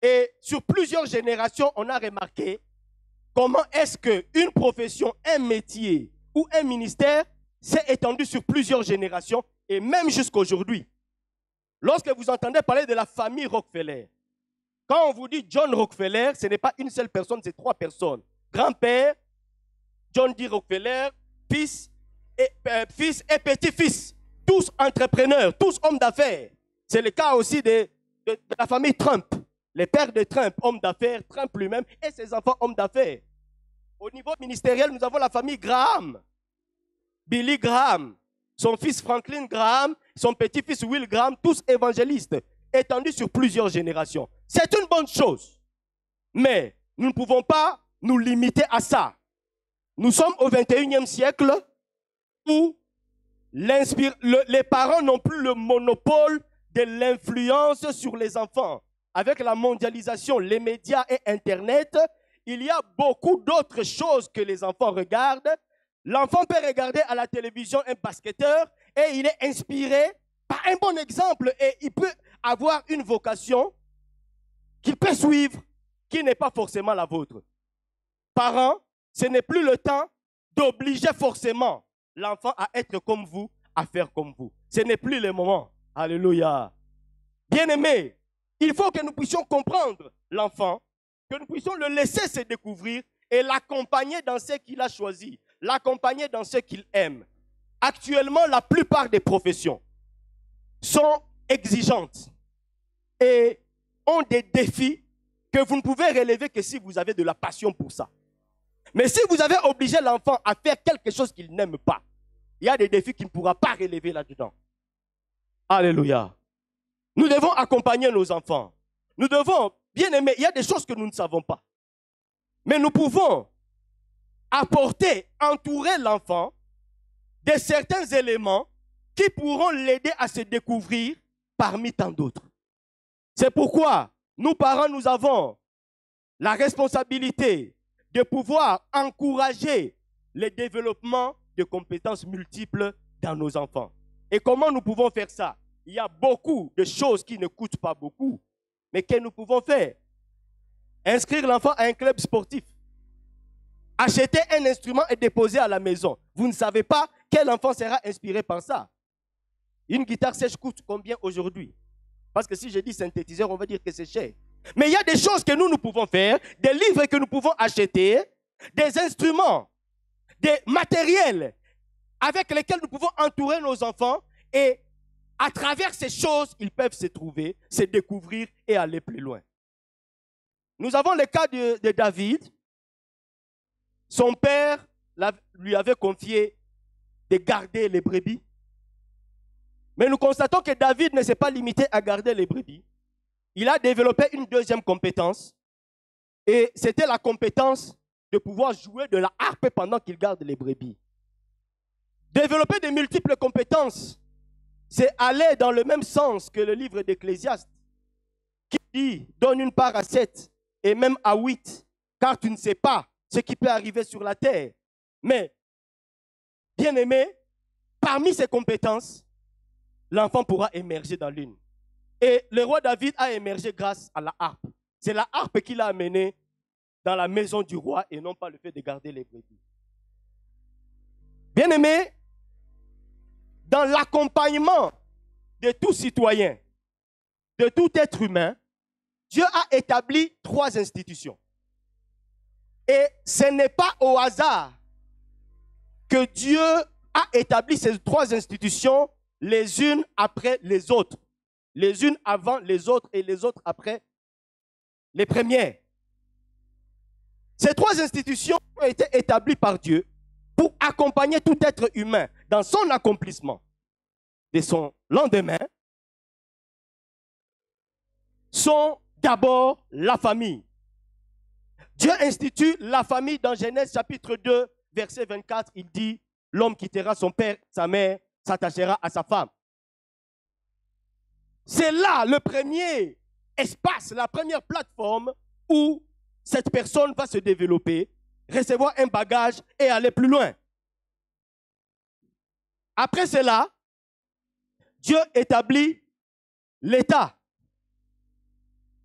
Et sur plusieurs générations, on a remarqué comment est-ce qu'une profession, un métier ou un ministère s'est étendu sur plusieurs générations et même jusqu'à aujourd'hui. Lorsque vous entendez parler de la famille Rockefeller, quand on vous dit John Rockefeller, ce n'est pas une seule personne, c'est 3 personnes. Grand-père, John D. Rockefeller, fils et petit-fils, tous entrepreneurs, tous hommes d'affaires. C'est le cas aussi de la famille Trump. Les pères de Trump, hommes d'affaires, Trump lui-même et ses enfants, hommes d'affaires. Au niveau ministériel, nous avons la famille Graham. Billy Graham, son fils Franklin Graham, son petit-fils Will Graham, tous évangélistes, étendus sur plusieurs générations. C'est une bonne chose. Mais nous ne pouvons pas nous limiter à ça. Nous sommes au 21e siècle où les parents n'ont plus le monopole de l'influence sur les enfants. Avec la mondialisation, les médias et Internet, il y a beaucoup d'autres choses que les enfants regardent. L'enfant peut regarder à la télévision un basketteur et il est inspiré par un bon exemple et il peut avoir une vocation qu'il peut suivre qui n'est pas forcément la vôtre. Parents, ce n'est plus le temps d'obliger forcément l'enfant à être comme vous, à faire comme vous. Ce n'est plus le moment. Alléluia. Bien-aimés, il faut que nous puissions comprendre l'enfant, que nous puissions le laisser se découvrir et l'accompagner dans ce qu'il a choisi, l'accompagner dans ce qu'il aime. Actuellement, la plupart des professions sont exigeantes et ont des défis que vous ne pouvez relever que si vous avez de la passion pour ça. Mais si vous avez obligé l'enfant à faire quelque chose qu'il n'aime pas, il y a des défis qu'il ne pourra pas relever là-dedans. Alléluia. Nous devons accompagner nos enfants. Nous devons, bien aimer, il y a des choses que nous ne savons pas. Mais nous pouvons apporter, entourer l'enfant de certains éléments qui pourront l'aider à se découvrir parmi tant d'autres. C'est pourquoi nous, parents, nous avons la responsabilité de pouvoir encourager le développement de compétences multiples dans nos enfants. Et comment nous pouvons faire ça? Il y a beaucoup de choses qui ne coûtent pas beaucoup, mais que nous pouvons faire. Inscrire l'enfant à un club sportif. Acheter un instrument et déposer à la maison. Vous ne savez pas quel enfant sera inspiré par ça. Une guitare sèche coûte combien aujourd'hui? Parce que si je dis synthétiseur, on va dire que c'est cher. Mais il y a des choses que nous pouvons faire, des livres que nous pouvons acheter, des instruments, des matériels avec lesquels nous pouvons entourer nos enfants et à travers ces choses, ils peuvent se trouver, se découvrir et aller plus loin. Nous avons le cas de David. Son père lui avait confié de garder les brebis. Mais nous constatons que David ne s'est pas limité à garder les brebis. Il a développé une deuxième compétence. Et c'était la compétence de pouvoir jouer de la harpe pendant qu'il garde les brebis. Développer de multiples compétences, c'est aller dans le même sens que le livre d'Ecclésiaste qui dit « Donne une part à 7 et même à 8, car tu ne sais pas ce qui peut arriver sur la terre. » Mais, bien aimé, parmi ces compétences, l'enfant pourra émerger dans l'une. Et le roi David a émergé grâce à la harpe. C'est la harpe qui l'a amené dans la maison du roi et non pas le fait de garder les brebis. Bien aimé, dans l'accompagnement de tout citoyen, de tout être humain, Dieu a établi 3 institutions. Et ce n'est pas au hasard que Dieu a établi ces 3 institutions les unes après les autres. Les unes avant les autres et les autres après les premières. Ces 3 institutions ont été établies par Dieu pour accompagner tout être humain dans son accomplissement de son lendemain, sont d'abord la famille. Dieu institue la famille dans Genèse chapitre 2, verset 24. Il dit, l'homme quittera son père, sa mère, s'attachera à sa femme. C'est là le premier espace, la première plateforme où cette personne va se développer, recevoir un bagage et aller plus loin. Après cela, Dieu établit l'État.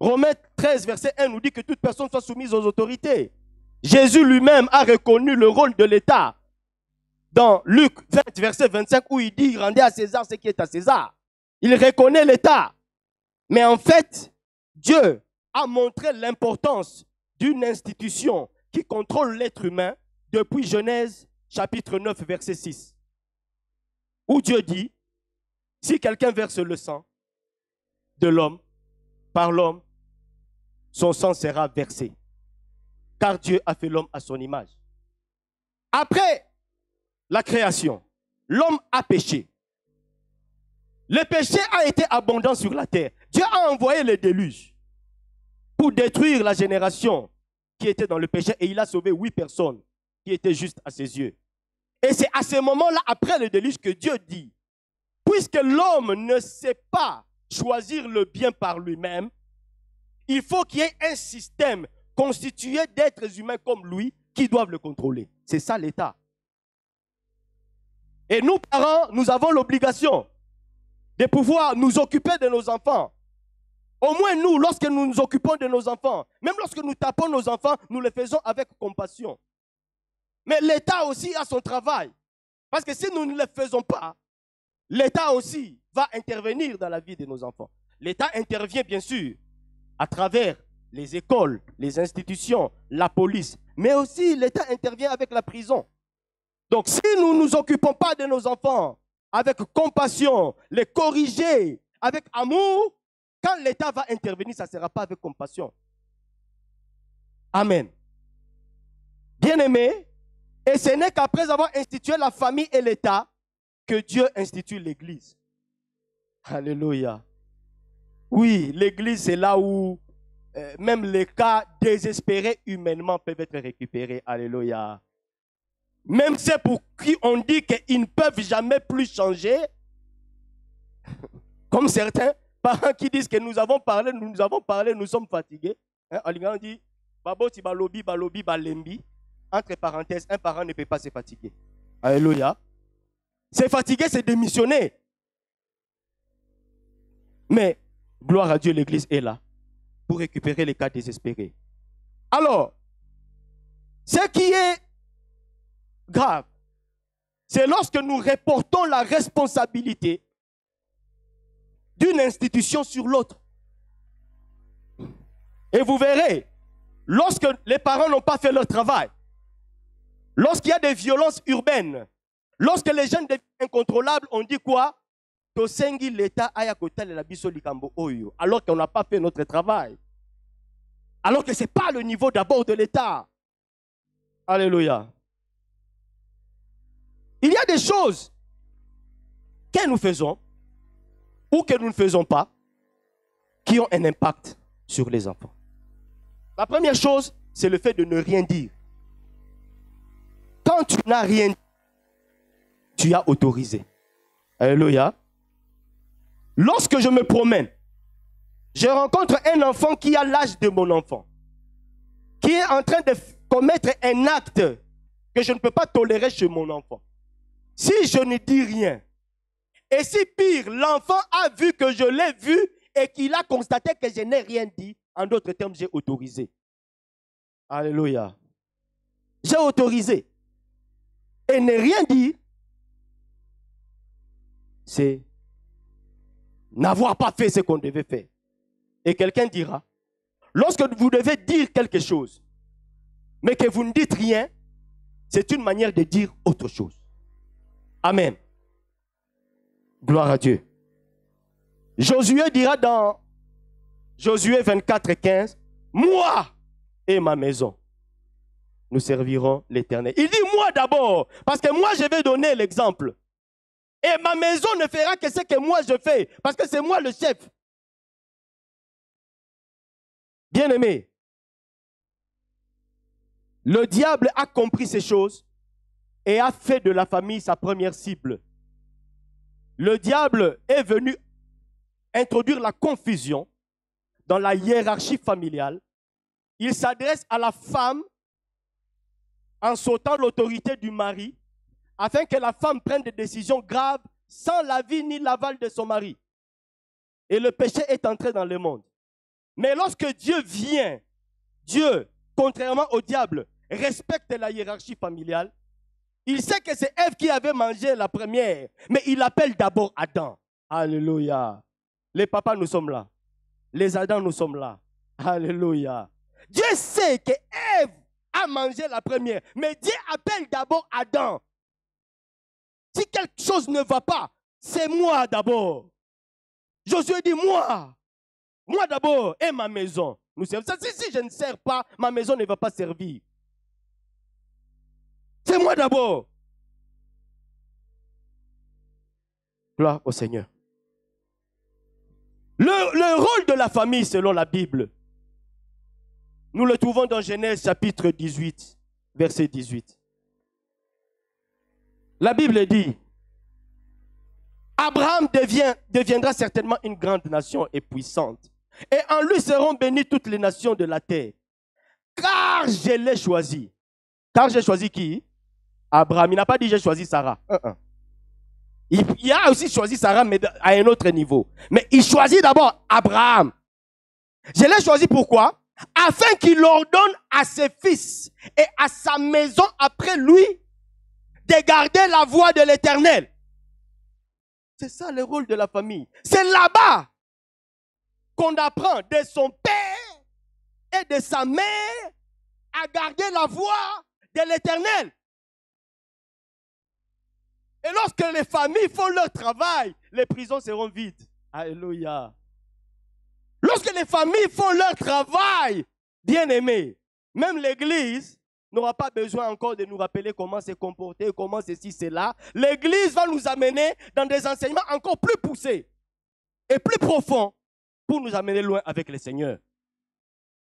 Romains 13, verset 1 nous dit que toute personne soit soumise aux autorités. Jésus lui-même a reconnu le rôle de l'État dans Luc 20, verset 25, où il dit « Rendez à César ce qui est à César ». Il reconnaît l'État. Mais en fait, Dieu a montré l'importance d'une institution qui contrôle l'être humain depuis Genèse chapitre 9, verset 6. Où Dieu dit, si quelqu'un verse le sang de l'homme, par l'homme, son sang sera versé. Car Dieu a fait l'homme à son image. Après la création, l'homme a péché. Le péché a été abondant sur la terre. Dieu a envoyé le déluge pour détruire la génération qui était dans le péché et il a sauvé 8 personnes qui étaient justes à ses yeux. Et c'est à ce moment-là, après le déluge, que Dieu dit, puisque l'homme ne sait pas choisir le bien par lui-même, il faut qu'il y ait un système constitué d'êtres humains comme lui qui doivent le contrôler. C'est ça l'État. Et nous, parents, nous avons l'obligation de pouvoir nous occuper de nos enfants. Au moins nous, lorsque nous nous occupons de nos enfants, même lorsque nous tapons nos enfants, nous le faisons avec compassion. Mais l'État aussi a son travail. Parce que si nous ne le faisons pas, l'État aussi va intervenir dans la vie de nos enfants. L'État intervient bien sûr à travers les écoles, les institutions, la police, mais aussi l'État intervient avec la prison. Donc si nous ne nous occupons pas de nos enfants avec compassion, les corriger avec amour, quand l'État va intervenir, ça ne sera pas avec compassion. Amen. Bien-aimés, et ce n'est qu'après avoir institué la famille et l'État que Dieu institue l'Église. Alléluia. Oui, l'Église, c'est là où même les cas désespérés humainement peuvent être récupérés. Alléluia. Même ceux pour qui on dit qu'ils ne peuvent jamais plus changer, comme certains parents qui disent que nous avons parlé, nous sommes fatigués. On dit, baboti balobi, balobi, balembi. Entre parenthèses, un parent ne peut pas se fatiguer. Alléluia. Se fatiguer, c'est démissionner. Mais, gloire à Dieu, l'Église est là pour récupérer les cas désespérés. Alors, ce qui est grave, c'est lorsque nous reportons la responsabilité d'une institution sur l'autre. Et vous verrez, lorsque les parents n'ont pas fait leur travail, lorsqu'il y a des violences urbaines, lorsque les jeunes deviennent incontrôlables, on dit quoi? Tosengi l'État aya kotale la biso likambo oyo, alors qu'on n'a pas fait notre travail. Alors que ce n'est pas le niveau d'abord de l'État. Alléluia. Il y a des choses que nous faisons ou que nous ne faisons pas qui ont un impact sur les enfants. La première chose, c'est le fait de ne rien dire. Quand tu n'as rien dit, tu as autorisé. Alléluia. Lorsque je me promène, je rencontre un enfant qui a l'âge de mon enfant, qui est en train de commettre un acte que je ne peux pas tolérer chez mon enfant. Si je ne dis rien, et si pire, l'enfant a vu que je l'ai vu et qu'il a constaté que je n'ai rien dit, en d'autres termes, j'ai autorisé. Alléluia. J'ai autorisé. Et ne rien dire, c'est n'avoir pas fait ce qu'on devait faire. Et quelqu'un dira, lorsque vous devez dire quelque chose, mais que vous ne dites rien, c'est une manière de dire autre chose. Amen. Gloire à Dieu. Josué dira dans Josué 24:15, moi et ma maison, nous servirons l'Éternel. Il dit moi d'abord, parce que moi je vais donner l'exemple. Et ma maison ne fera que ce que moi je fais, parce que c'est moi le chef. Bien-aimé, le diable a compris ces choses et a fait de la famille sa première cible. Le diable est venu introduire la confusion dans la hiérarchie familiale. Il s'adresse à la femme en sautant l'autorité du mari afin que la femme prenne des décisions graves sans l'avis ni l'aval de son mari. Et le péché est entré dans le monde. Mais lorsque Dieu vient, Dieu, contrairement au diable, respecte la hiérarchie familiale. Il sait que c'est Ève qui avait mangé la première, mais il appelle d'abord Adam. Alléluia. Les papas, nous sommes là. Les Adam, nous sommes là. Alléluia. Dieu sait que Ève a mangé la première, mais Dieu appelle d'abord Adam. Si quelque chose ne va pas, c'est moi d'abord. Josué dit moi d'abord et ma maison. Nous servons. Si je ne sers pas, ma maison ne va pas servir. C'est moi d'abord. Gloire au Seigneur. Le rôle de la famille selon la Bible, nous le trouvons dans Genèse chapitre 18, verset 18. La Bible dit, Abraham deviendra certainement une grande nation et puissante. Et en lui seront bénies toutes les nations de la terre. Car je l'ai choisi. Car j'ai choisi qui? Abraham. Il n'a pas dit j'ai choisi Sarah. Il a aussi choisi Sarah, mais à un autre niveau. Mais il choisit d'abord Abraham. Je l'ai choisi pourquoi? Afin qu'il ordonne à ses fils et à sa maison après lui de garder la voie de l'Éternel. C'est ça le rôle de la famille. C'est là-bas qu'on apprend de son père et de sa mère à garder la voie de l'Éternel. Et lorsque les familles font leur travail, les prisons seront vides. Alléluia. Lorsque les familles font leur travail, bien aimé, même l'Église n'aura pas besoin encore de nous rappeler comment se comporter, comment ceci, cela. L'Église va nous amener dans des enseignements encore plus poussés et plus profonds pour nous amener loin avec le Seigneur.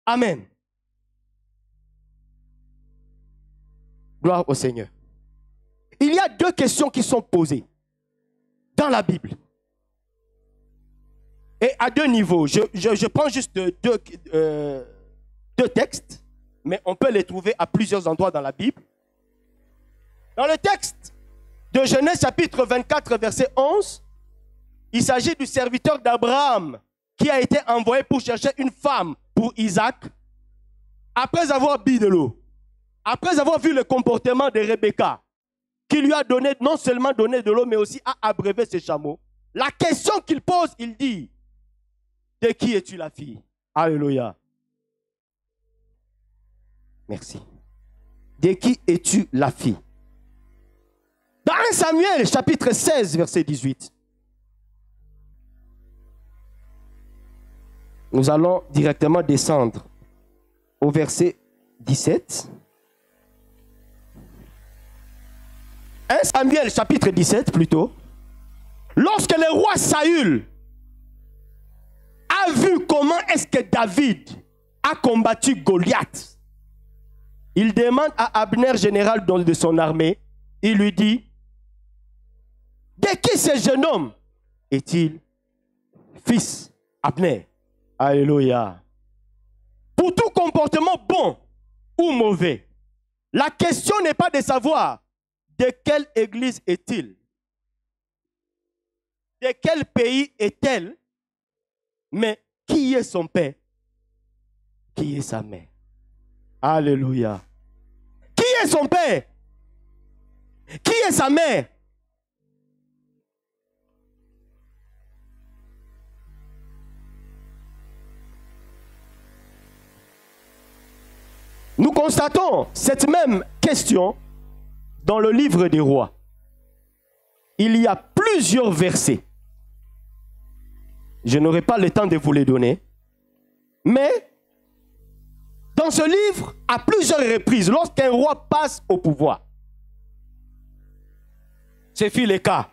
Amen. Gloire au Seigneur. Il y a deux questions qui sont posées dans la Bible. Et à deux niveaux. Je prends juste deux textes, mais on peut les trouver à plusieurs endroits dans la Bible. Dans le texte de Genèse chapitre 24, verset 11, il s'agit du serviteur d'Abraham qui a été envoyé pour chercher une femme pour Isaac après avoir bu de l'eau. Après avoir vu le comportement de Rebecca, qui lui a donné, non seulement donné de l'eau, mais aussi a abreuvé ses chameaux. La question qu'il pose, il dit, de qui es-tu la fille? Alléluia. Merci. De qui es-tu la fille? Dans 1 Samuel, chapitre 16, verset 18. Nous allons directement descendre au verset 17. 1 Samuel, chapitre 17, plutôt. Lorsque le roi Saül a vu comment est-ce que David a combattu Goliath, il demande à Abner, général de son armée, il lui dit, de qui ce jeune homme est-il? Fils Abner. Alléluia. Pour tout comportement bon ou mauvais, la question n'est pas de savoir de quelle église est-il, de quel pays est-elle, mais qui est son père, qui est sa mère. Alléluia. Qui est son père? Qui est sa mère? Nous constatons cette même question dans le livre des rois. Il y a plusieurs versets. Je n'aurai pas le temps de vous les donner. Mais dans ce livre, à plusieurs reprises, lorsqu'un roi passe au pouvoir, ce fut le cas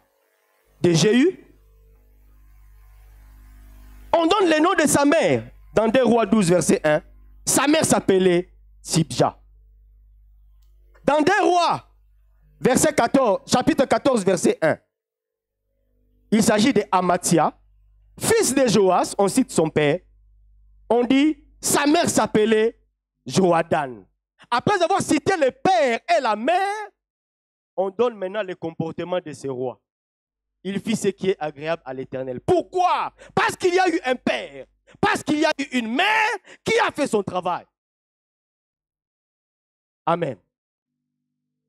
de Jéhu. On donne le nom de sa mère dans 2 Rois 12, verset 1. Sa mère s'appelait Sibja. Dans 2 Rois, verset 14, chapitre 14, verset 1, il s'agit de Amathia, fils de Joas, on cite son père. On dit, sa mère s'appelait Joadan. Après avoir cité le père et la mère, on donne maintenant le comportement de ce roi. Il fit ce qui est agréable à l'Éternel. Pourquoi? Parce qu'il y a eu un père, parce qu'il y a eu une mère qui a fait son travail. Amen.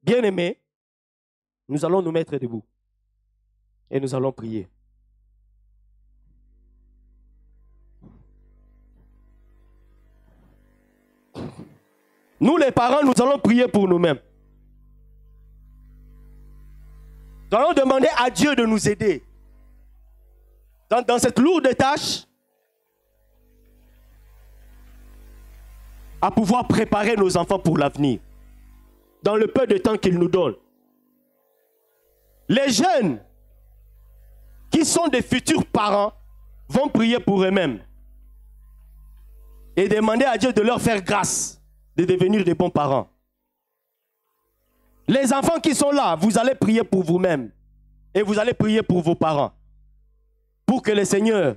Bien-aimés, nous allons nous mettre debout et nous allons prier. Nous les parents, nous allons prier pour nous-mêmes. Nous allons demander à Dieu de nous aider dans cette lourde tâche à pouvoir préparer nos enfants pour l'avenir dans le peu de temps qu'il nous donne. Les jeunes qui sont des futurs parents vont prier pour eux-mêmes et demander à Dieu de leur faire grâce de devenir des bons parents. Les enfants qui sont là, vous allez prier pour vous-même et vous allez prier pour vos parents pour que le Seigneur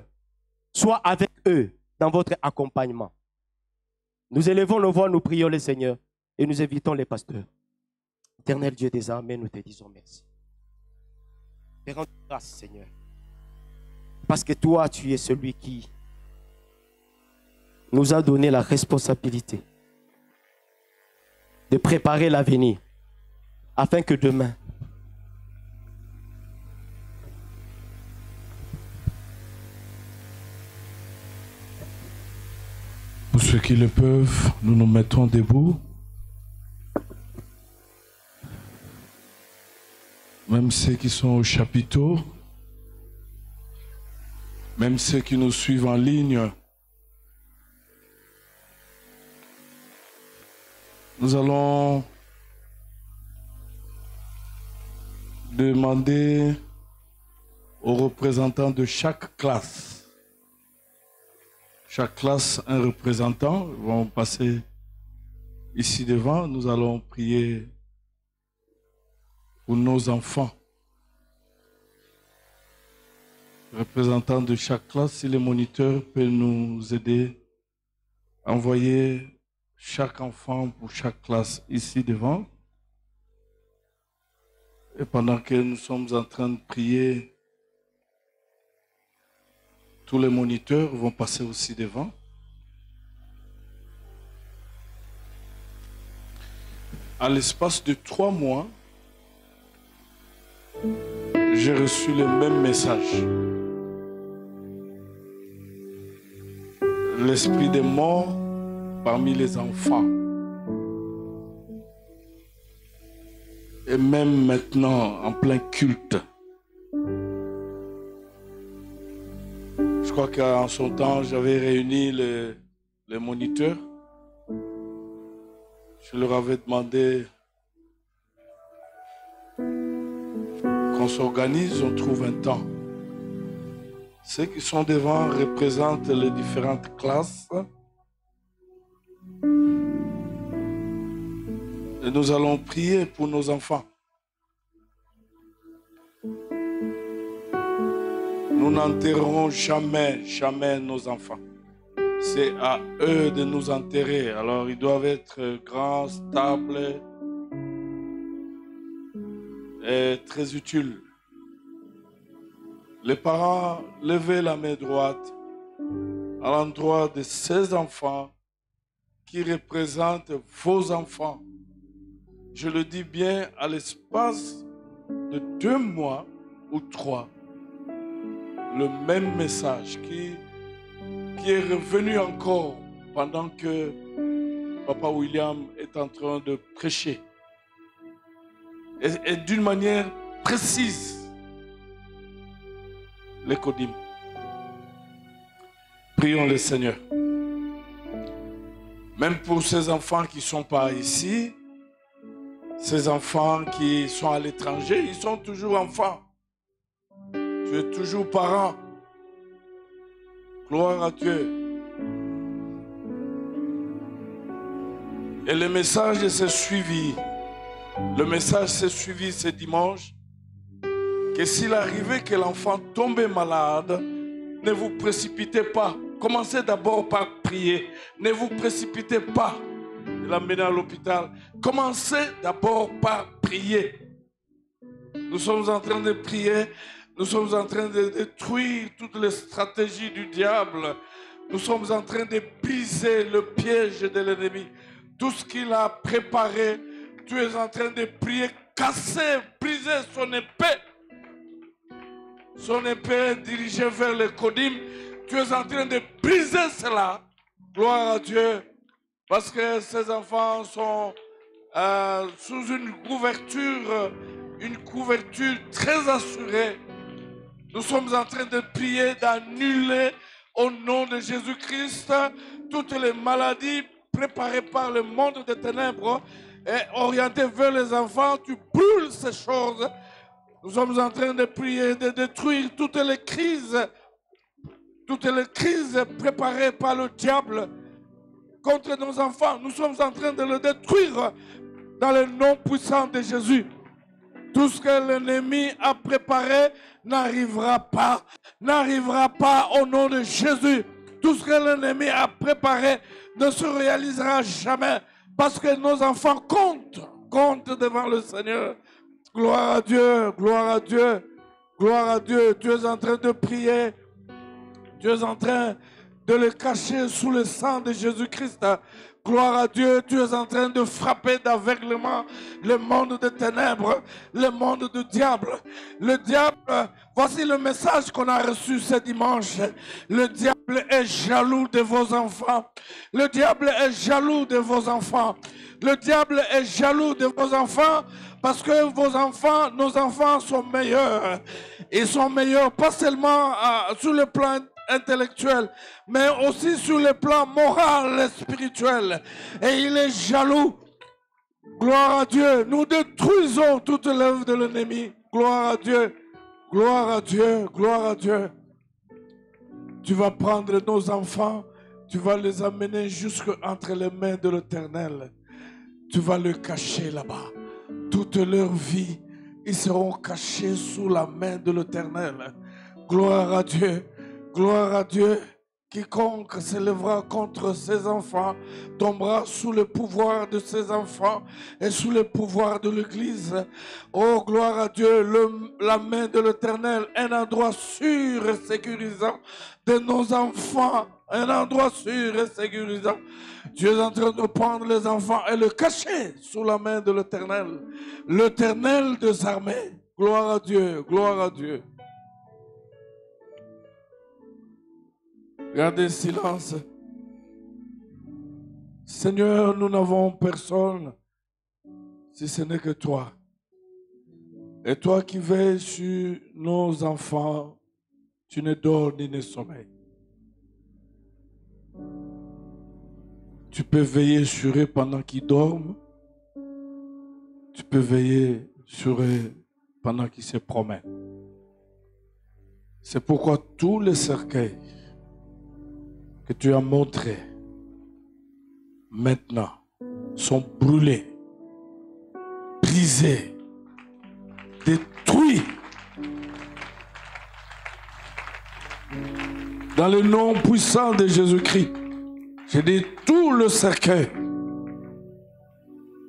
soit avec eux dans votre accompagnement. Nous élevons nos voix, nous prions le Seigneur et nous invitons les pasteurs. Éternel Dieu des armées, nous te disons merci. Te rendons grâce, Seigneur, parce que toi, tu es celui qui nous a donné la responsabilité de préparer l'avenir afin que demain, pour ceux qui le peuvent, nous nous mettons debout. Même ceux qui sont au chapiteau, même ceux qui nous suivent en ligne Nous allons demander aux représentants de chaque classe un représentant. Ils vont passer ici devant. Nous allons prier pour nos enfants. Représentants de chaque classe, si les moniteurs peuvent nous aider à envoyer chaque enfant pour chaque classe ici devant. Et pendant que nous sommes en train de prier, tous les moniteurs vont passer aussi devant. À l'espace de 3 mois, j'ai reçu le même message. L'esprit des morts parmi les enfants. Et même maintenant, en plein culte. Je crois qu'en son temps, j'avais réuni les moniteurs. Je leur avais demandé qu'on s'organise, on trouve un temps. Ceux qui sont devant représentent les différentes classes. Et nous allons prier pour nos enfants. Nous n'enterrerons jamais, jamais nos enfants. C'est à eux de nous enterrer. Alors ils doivent être grands, stables et très utiles. Les parents, levez la main droite à l'endroit de ces enfants qui représentent vos enfants. Je le dis bien, à l'espace de 2 mois ou 3, le même message qui est revenu encore pendant que Papa William est en train de prêcher. Et d'une manière précise. Les Kodim. Prions le Seigneur. Même pour ces enfants qui ne sont pas ici, ces enfants qui sont à l'étranger, ils sont toujours enfants. Tu es toujours parent. Gloire à Dieu. Et le message s'est suivi. Le message s'est suivi ce dimanche. Que s'il arrivait que l'enfant tombait malade, ne vous précipitez pas. Commencez d'abord par prier. Ne vous précipitez pas de l'amener à l'hôpital. Commencez d'abord par prier. Nous sommes en train de prier. Nous sommes en train de détruire toutes les stratégies du diable. Nous sommes en train de briser le piège de l'ennemi. Tout ce qu'il a préparé, tu es en train de prier, casser, briser son épée. Son épée dirigée vers les Kodim. Tu es en train de briser cela. Gloire à Dieu. Parce que ces enfants sont sous une couverture très assurée. Nous sommes en train de prier, d'annuler au nom de Jésus-Christ toutes les maladies préparées par le monde des ténèbres et orientées vers les enfants. Tu brûles ces choses. Nous sommes en train de prier, de détruire toutes les crises préparées par le diable contre nos enfants. Nous sommes en train de le détruire dans le nom puissant de Jésus. Tout ce que l'ennemi a préparé n'arrivera pas au nom de Jésus. Tout ce que l'ennemi a préparé ne se réalisera jamais parce que nos enfants comptent devant le Seigneur. Gloire à Dieu, gloire à Dieu, gloire à Dieu. Tu es en train de prier. Tu es en train de le cacher sous le sang de Jésus-Christ. Gloire à Dieu, tu es en train de frapper d'aveuglement le monde des ténèbres, le monde du diable. Le diable, voici le message qu'on a reçu ce dimanche. Le diable est jaloux de vos enfants. Le diable est jaloux de vos enfants. Le diable est jaloux de vos enfants parce que vos enfants, nos enfants sont meilleurs. Ils sont meilleurs pas seulement sur le plan intellectuel, mais aussi sur le plan moral et spirituel. Et il est jaloux Gloire à Dieu. Nous détruisons toute l'œuvre de l'ennemi. Gloire à Dieu. Gloire à Dieu. Gloire à Dieu. Tu vas prendre nos enfants. Tu vas les amener jusque entre les mains de l'Éternel. Tu vas les cacher là-bas. Toute leur vie, ils seront cachés sous la main de l'Éternel. Gloire à Dieu. Gloire à Dieu. Quiconque s'élèvera contre ses enfants tombera sous le pouvoir de ses enfants et sous le pouvoir de l'Église. Oh, gloire à Dieu, la main de l'Éternel, un endroit sûr et sécurisant de nos enfants, un endroit sûr et sécurisant. Dieu est en train de prendre les enfants et les cacher sous la main de l'Éternel. L'Éternel des armées. Gloire à Dieu, gloire à Dieu. Gardez silence. Seigneur, nous n'avons personne si ce n'est que toi. Et toi qui veilles sur nos enfants, tu ne dors ni ne sommeilles. Tu peux veiller sur eux pendant qu'ils dorment. Tu peux veiller sur eux pendant qu'ils se promènent. C'est pourquoi tous les cercueils que tu as montrés maintenant sont brûlés, brisés, détruits. Dans le nom puissant de Jésus-Christ, je dis tout le cercueil,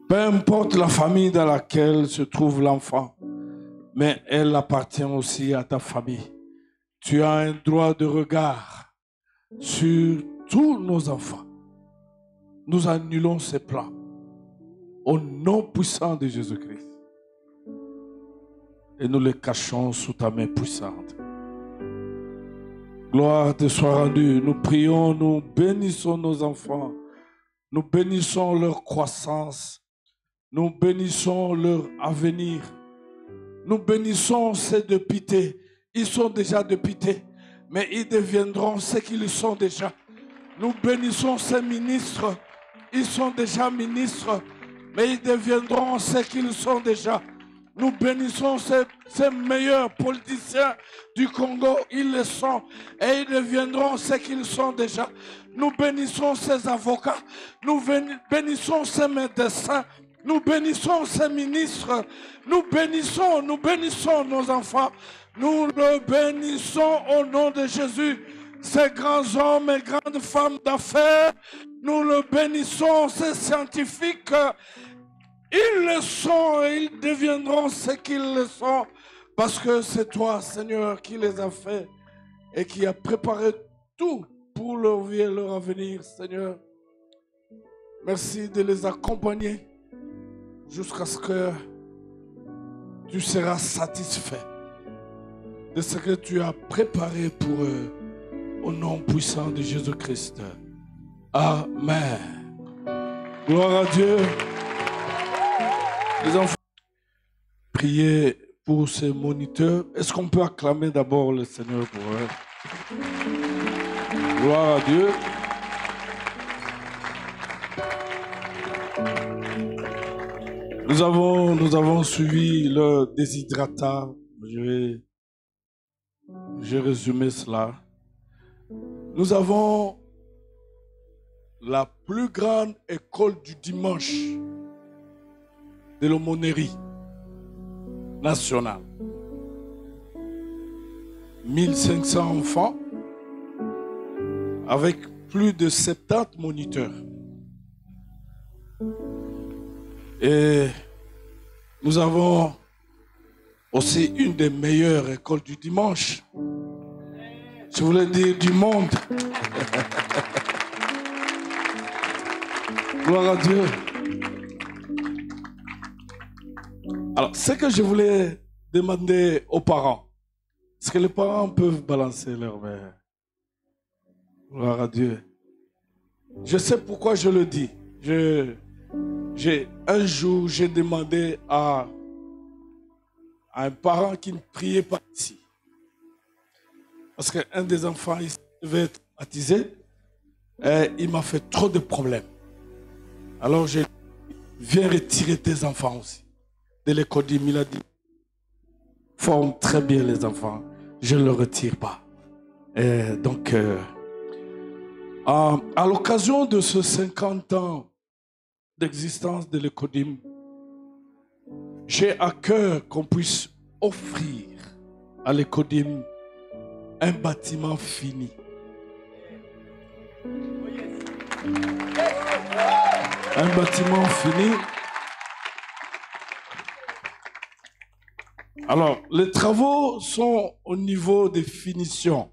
peu importe la famille dans laquelle se trouve l'enfant, mais elle appartient aussi à ta famille. Tu as un droit de regard sur tous nos enfants. Nous annulons ces plans au nom puissant de Jésus-Christ. Et nous les cachons sous ta main puissante. Gloire te soit rendue. Nous prions, nous bénissons nos enfants. Nous bénissons leur croissance. Nous bénissons leur avenir. Nous bénissons ces députés. Ils sont déjà députés, mais ils deviendront ce qu'ils sont déjà. Nous bénissons ces ministres. Ils sont déjà ministres, mais ils deviendront ce qu'ils sont déjà. Nous bénissons ces meilleurs politiciens du Congo. Ils le sont et ils deviendront ce qu'ils sont déjà. Nous bénissons ces avocats. Nous bénissons ces médecins. Nous bénissons ces ministres. Nous bénissons nos enfants. Nous le bénissons au nom de Jésus. Ces grands hommes et grandes femmes d'affaires, nous le bénissons, ces scientifiques. Ils le sont et ils deviendront ce qu'ils le sont. Parce que c'est toi, Seigneur, qui les a fait et qui a préparé tout pour leur vie et leur avenir, Seigneur. Merci de les accompagner jusqu'à ce que tu seras satisfait de ce que tu as préparé pour eux. Au nom puissant de Jésus-Christ. Amen. Gloire à Dieu. Les enfants, priez pour ces moniteurs. Est-ce qu'on peut acclamer d'abord le Seigneur pour eux? Gloire à Dieu. Nous avons suivi le déshydratat. Je vais résumer cela. Nous avons la plus grande école du dimanche de l'aumônerie nationale. 1500 enfants avec plus de 70 moniteurs. Et nous avons aussi une des meilleures écoles du dimanche. Je voulais dire du monde. Gloire à Dieu. Alors, ce que je voulais demander aux parents, est-ce que les parents peuvent balancer leur main? Gloire à Dieu. Je sais pourquoi je le dis. Un jour, j'ai demandé à un parent qui ne priait pas ici. Parce qu'un des enfants il devait être baptisé et il m'a fait trop de problèmes. Alors j'ai dit, viens retirer tes enfants aussi. De l'écodim, il a dit, forme très bien les enfants, je ne le retire pas. Et donc, à l'occasion de ce 50 ans d'existence de l'écodim, j'ai à cœur qu'on puisse offrir à l'écodim un bâtiment fini. Un bâtiment fini. Alors, les travaux sont au niveau des finitions.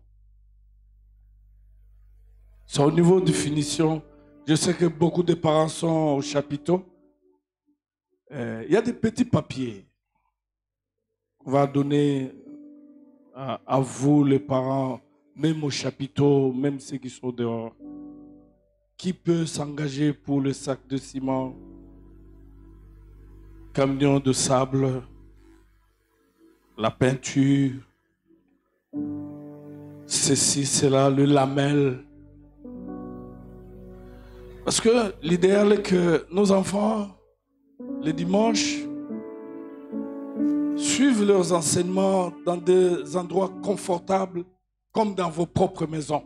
C'est au niveau des finitions. Je sais que beaucoup de parents sont au chapiteau. Il y a des petits papiers qu'on va donner à vous, les parents, même au chapiteau, même ceux qui sont dehors. Qui peut s'engager pour le sac de ciment, camion de sable, la peinture, ceci, cela, le lamel. Parce que l'idéal est que nos enfants, les dimanches, suivent leurs enseignements dans des endroits confortables comme dans vos propres maisons.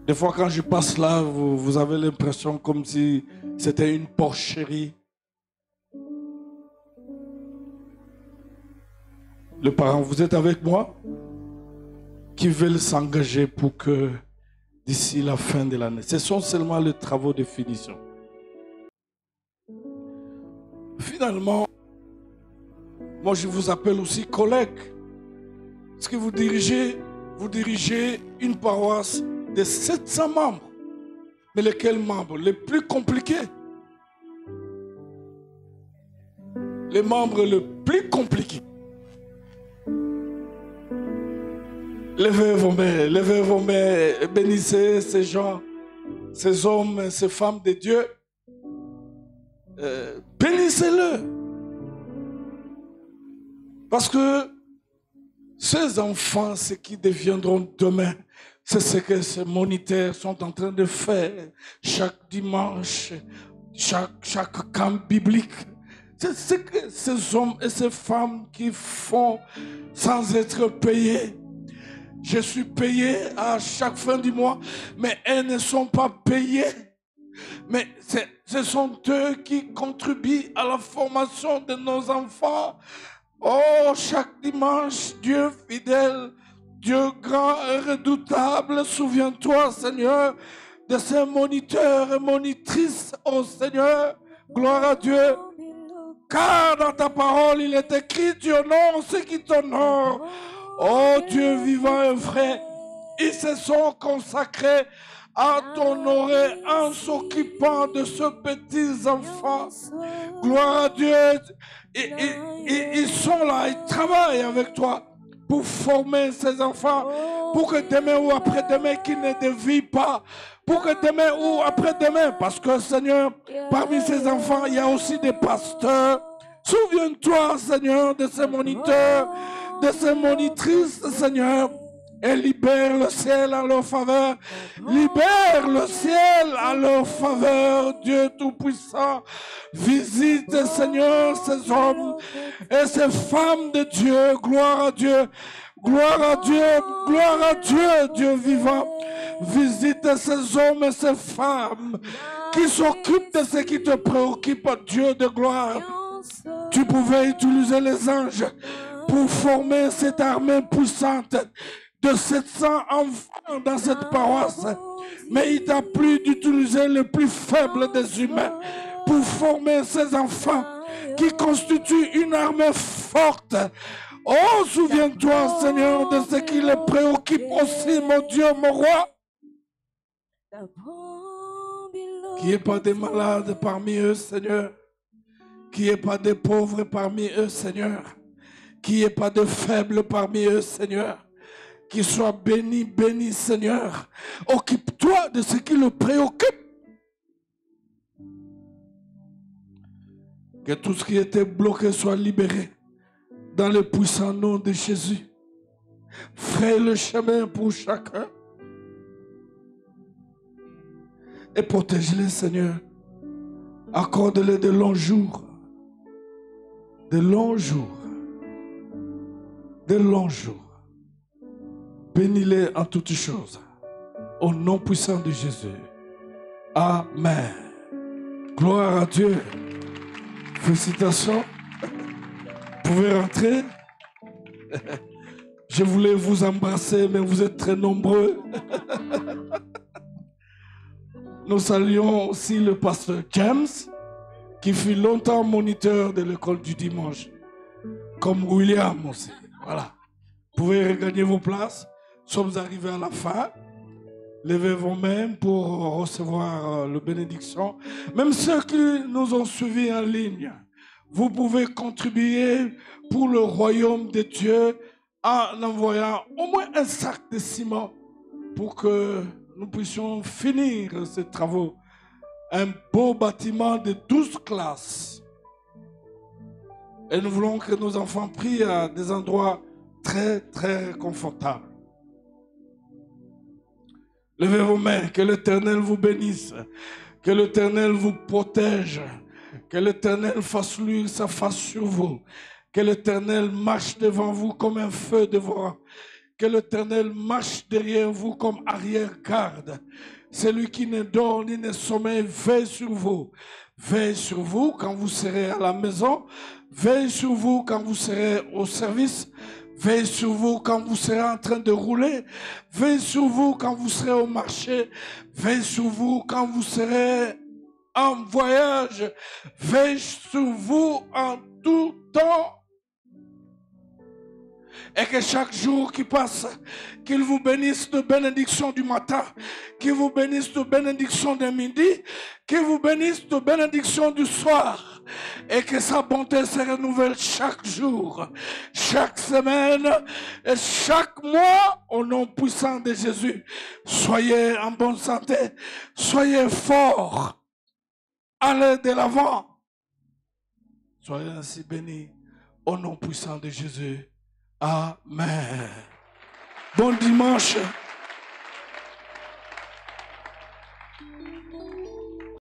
Des fois, quand je passe là, vous avez l'impression comme si c'était une porcherie. Les parents, vous êtes avec moi? Qui veulent s'engager pour que d'ici la fin de l'année, ce sont seulement les travaux de finition. Finalement, moi je vous appelle aussi collègue. Parce que vous dirigez une paroisse de 700 membres. Mais lesquels membres? Les plus compliqués. Les membres les plus compliqués. Levez vos mains, bénissez ces gens, ces hommes, ces femmes de Dieu. Bénissez-le. Parce que ces enfants, ce qui deviendront demain, c'est ce que ces moniteurs sont en train de faire chaque dimanche, chaque camp biblique. C'est ce que ces hommes et ces femmes qui font sans être payés. Je suis payé à chaque fin du mois, mais elles ne sont pas payées. Mais ce sont eux qui contribuent à la formation de nos enfants. Oh, chaque dimanche, Dieu fidèle, Dieu grand et redoutable, souviens-toi, Seigneur, de ces moniteurs et monitrices, oh Seigneur, gloire à Dieu. Car dans ta parole, il est écrit, tu honores ceux qui t'honorent. Oh Dieu vivant et vrai, ils se sont consacrés à t'honorer en s'occupant de ce petit enfant. Gloire à Dieu. Ils sont là, ils travaillent avec toi pour former ces enfants, pour que demain ou après-demain qu'ils ne dévient pas, pour que demain ou après-demain, parce que Seigneur, parmi ces enfants, il y a aussi des pasteurs. Souviens-toi, Seigneur, de ces moniteurs, de ces monitrices, Seigneur, et libère le ciel à leur faveur. Libère le ciel à leur faveur, Dieu Tout-Puissant. Visite, Seigneur, ces hommes et ces femmes de Dieu. Gloire à Dieu. Gloire à Dieu. Gloire à Dieu, Dieu vivant. Visite ces hommes et ces femmes qui s'occupent de ce qui te préoccupe, Dieu de gloire. Tu pouvais utiliser les anges pour former cette armée puissante de 700 enfants dans cette paroisse. Mais il t'a plu d'utiliser le plus faible des humains pour former ces enfants qui constituent une armée forte. Oh, souviens-toi, Seigneur, de ce qui les préoccupe aussi, mon Dieu, mon roi. Qu'il n'y ait pas de malades parmi eux, Seigneur. Qu'il n'y ait pas de pauvres parmi eux, Seigneur. Qu'il n'y ait pas de faibles parmi eux, Seigneur. Qu'ils soient bénis, bénis, Seigneur. Occupe-toi de ce qui le préoccupe. Que tout ce qui était bloqué soit libéré dans le puissant nom de Jésus. Fais le chemin pour chacun. et protège-les, Seigneur. Accorde-les de longs jours. De longs jours. De longs jours. Bénis-les en toutes choses. Au nom puissant de Jésus. Amen. Gloire à Dieu. Félicitations. Vous pouvez rentrer. Je voulais vous embrasser, mais vous êtes très nombreux. Nous saluons aussi le pasteur James, qui fut longtemps moniteur de l'école du dimanche, comme William aussi. Voilà. Vous pouvez regagner vos places. Nous sommes arrivés à la fin. Levez vos mains pour recevoir la bénédiction. Même ceux qui nous ont suivis en ligne, vous pouvez contribuer pour le royaume de Dieu en envoyant au moins un sac de ciment pour que nous puissions finir ces travaux. Un beau bâtiment de 12 classes. Et nous voulons que nos enfants prient à des endroits très, très confortables. Levez vos mains, que l'Éternel vous bénisse, que l'Éternel vous protège, que l'Éternel fasse luire sa face sur vous, que l'Éternel marche devant vous comme un feu devant, que l'Éternel marche derrière vous comme arrière-garde. Celui qui ne dort ni ne sommeille veille sur vous. Veille sur vous quand vous serez à la maison, veille sur vous quand vous serez au service, veille sur vous quand vous serez en train de rouler. Veille sur vous quand vous serez au marché. Veille sur vous quand vous serez en voyage. Veille sur vous en tout temps. Et que chaque jour qui passe, qu'il vous bénisse de bénédiction du matin, qu'il vous bénisse de bénédiction de midi, qu'il vous bénisse de bénédiction du soir. Et que sa bonté se renouvelle chaque jour, chaque semaine et chaque mois au nom puissant de Jésus. Soyez en bonne santé, soyez forts, allez de l'avant. Soyez ainsi bénis au nom puissant de Jésus. Amen. Bon dimanche.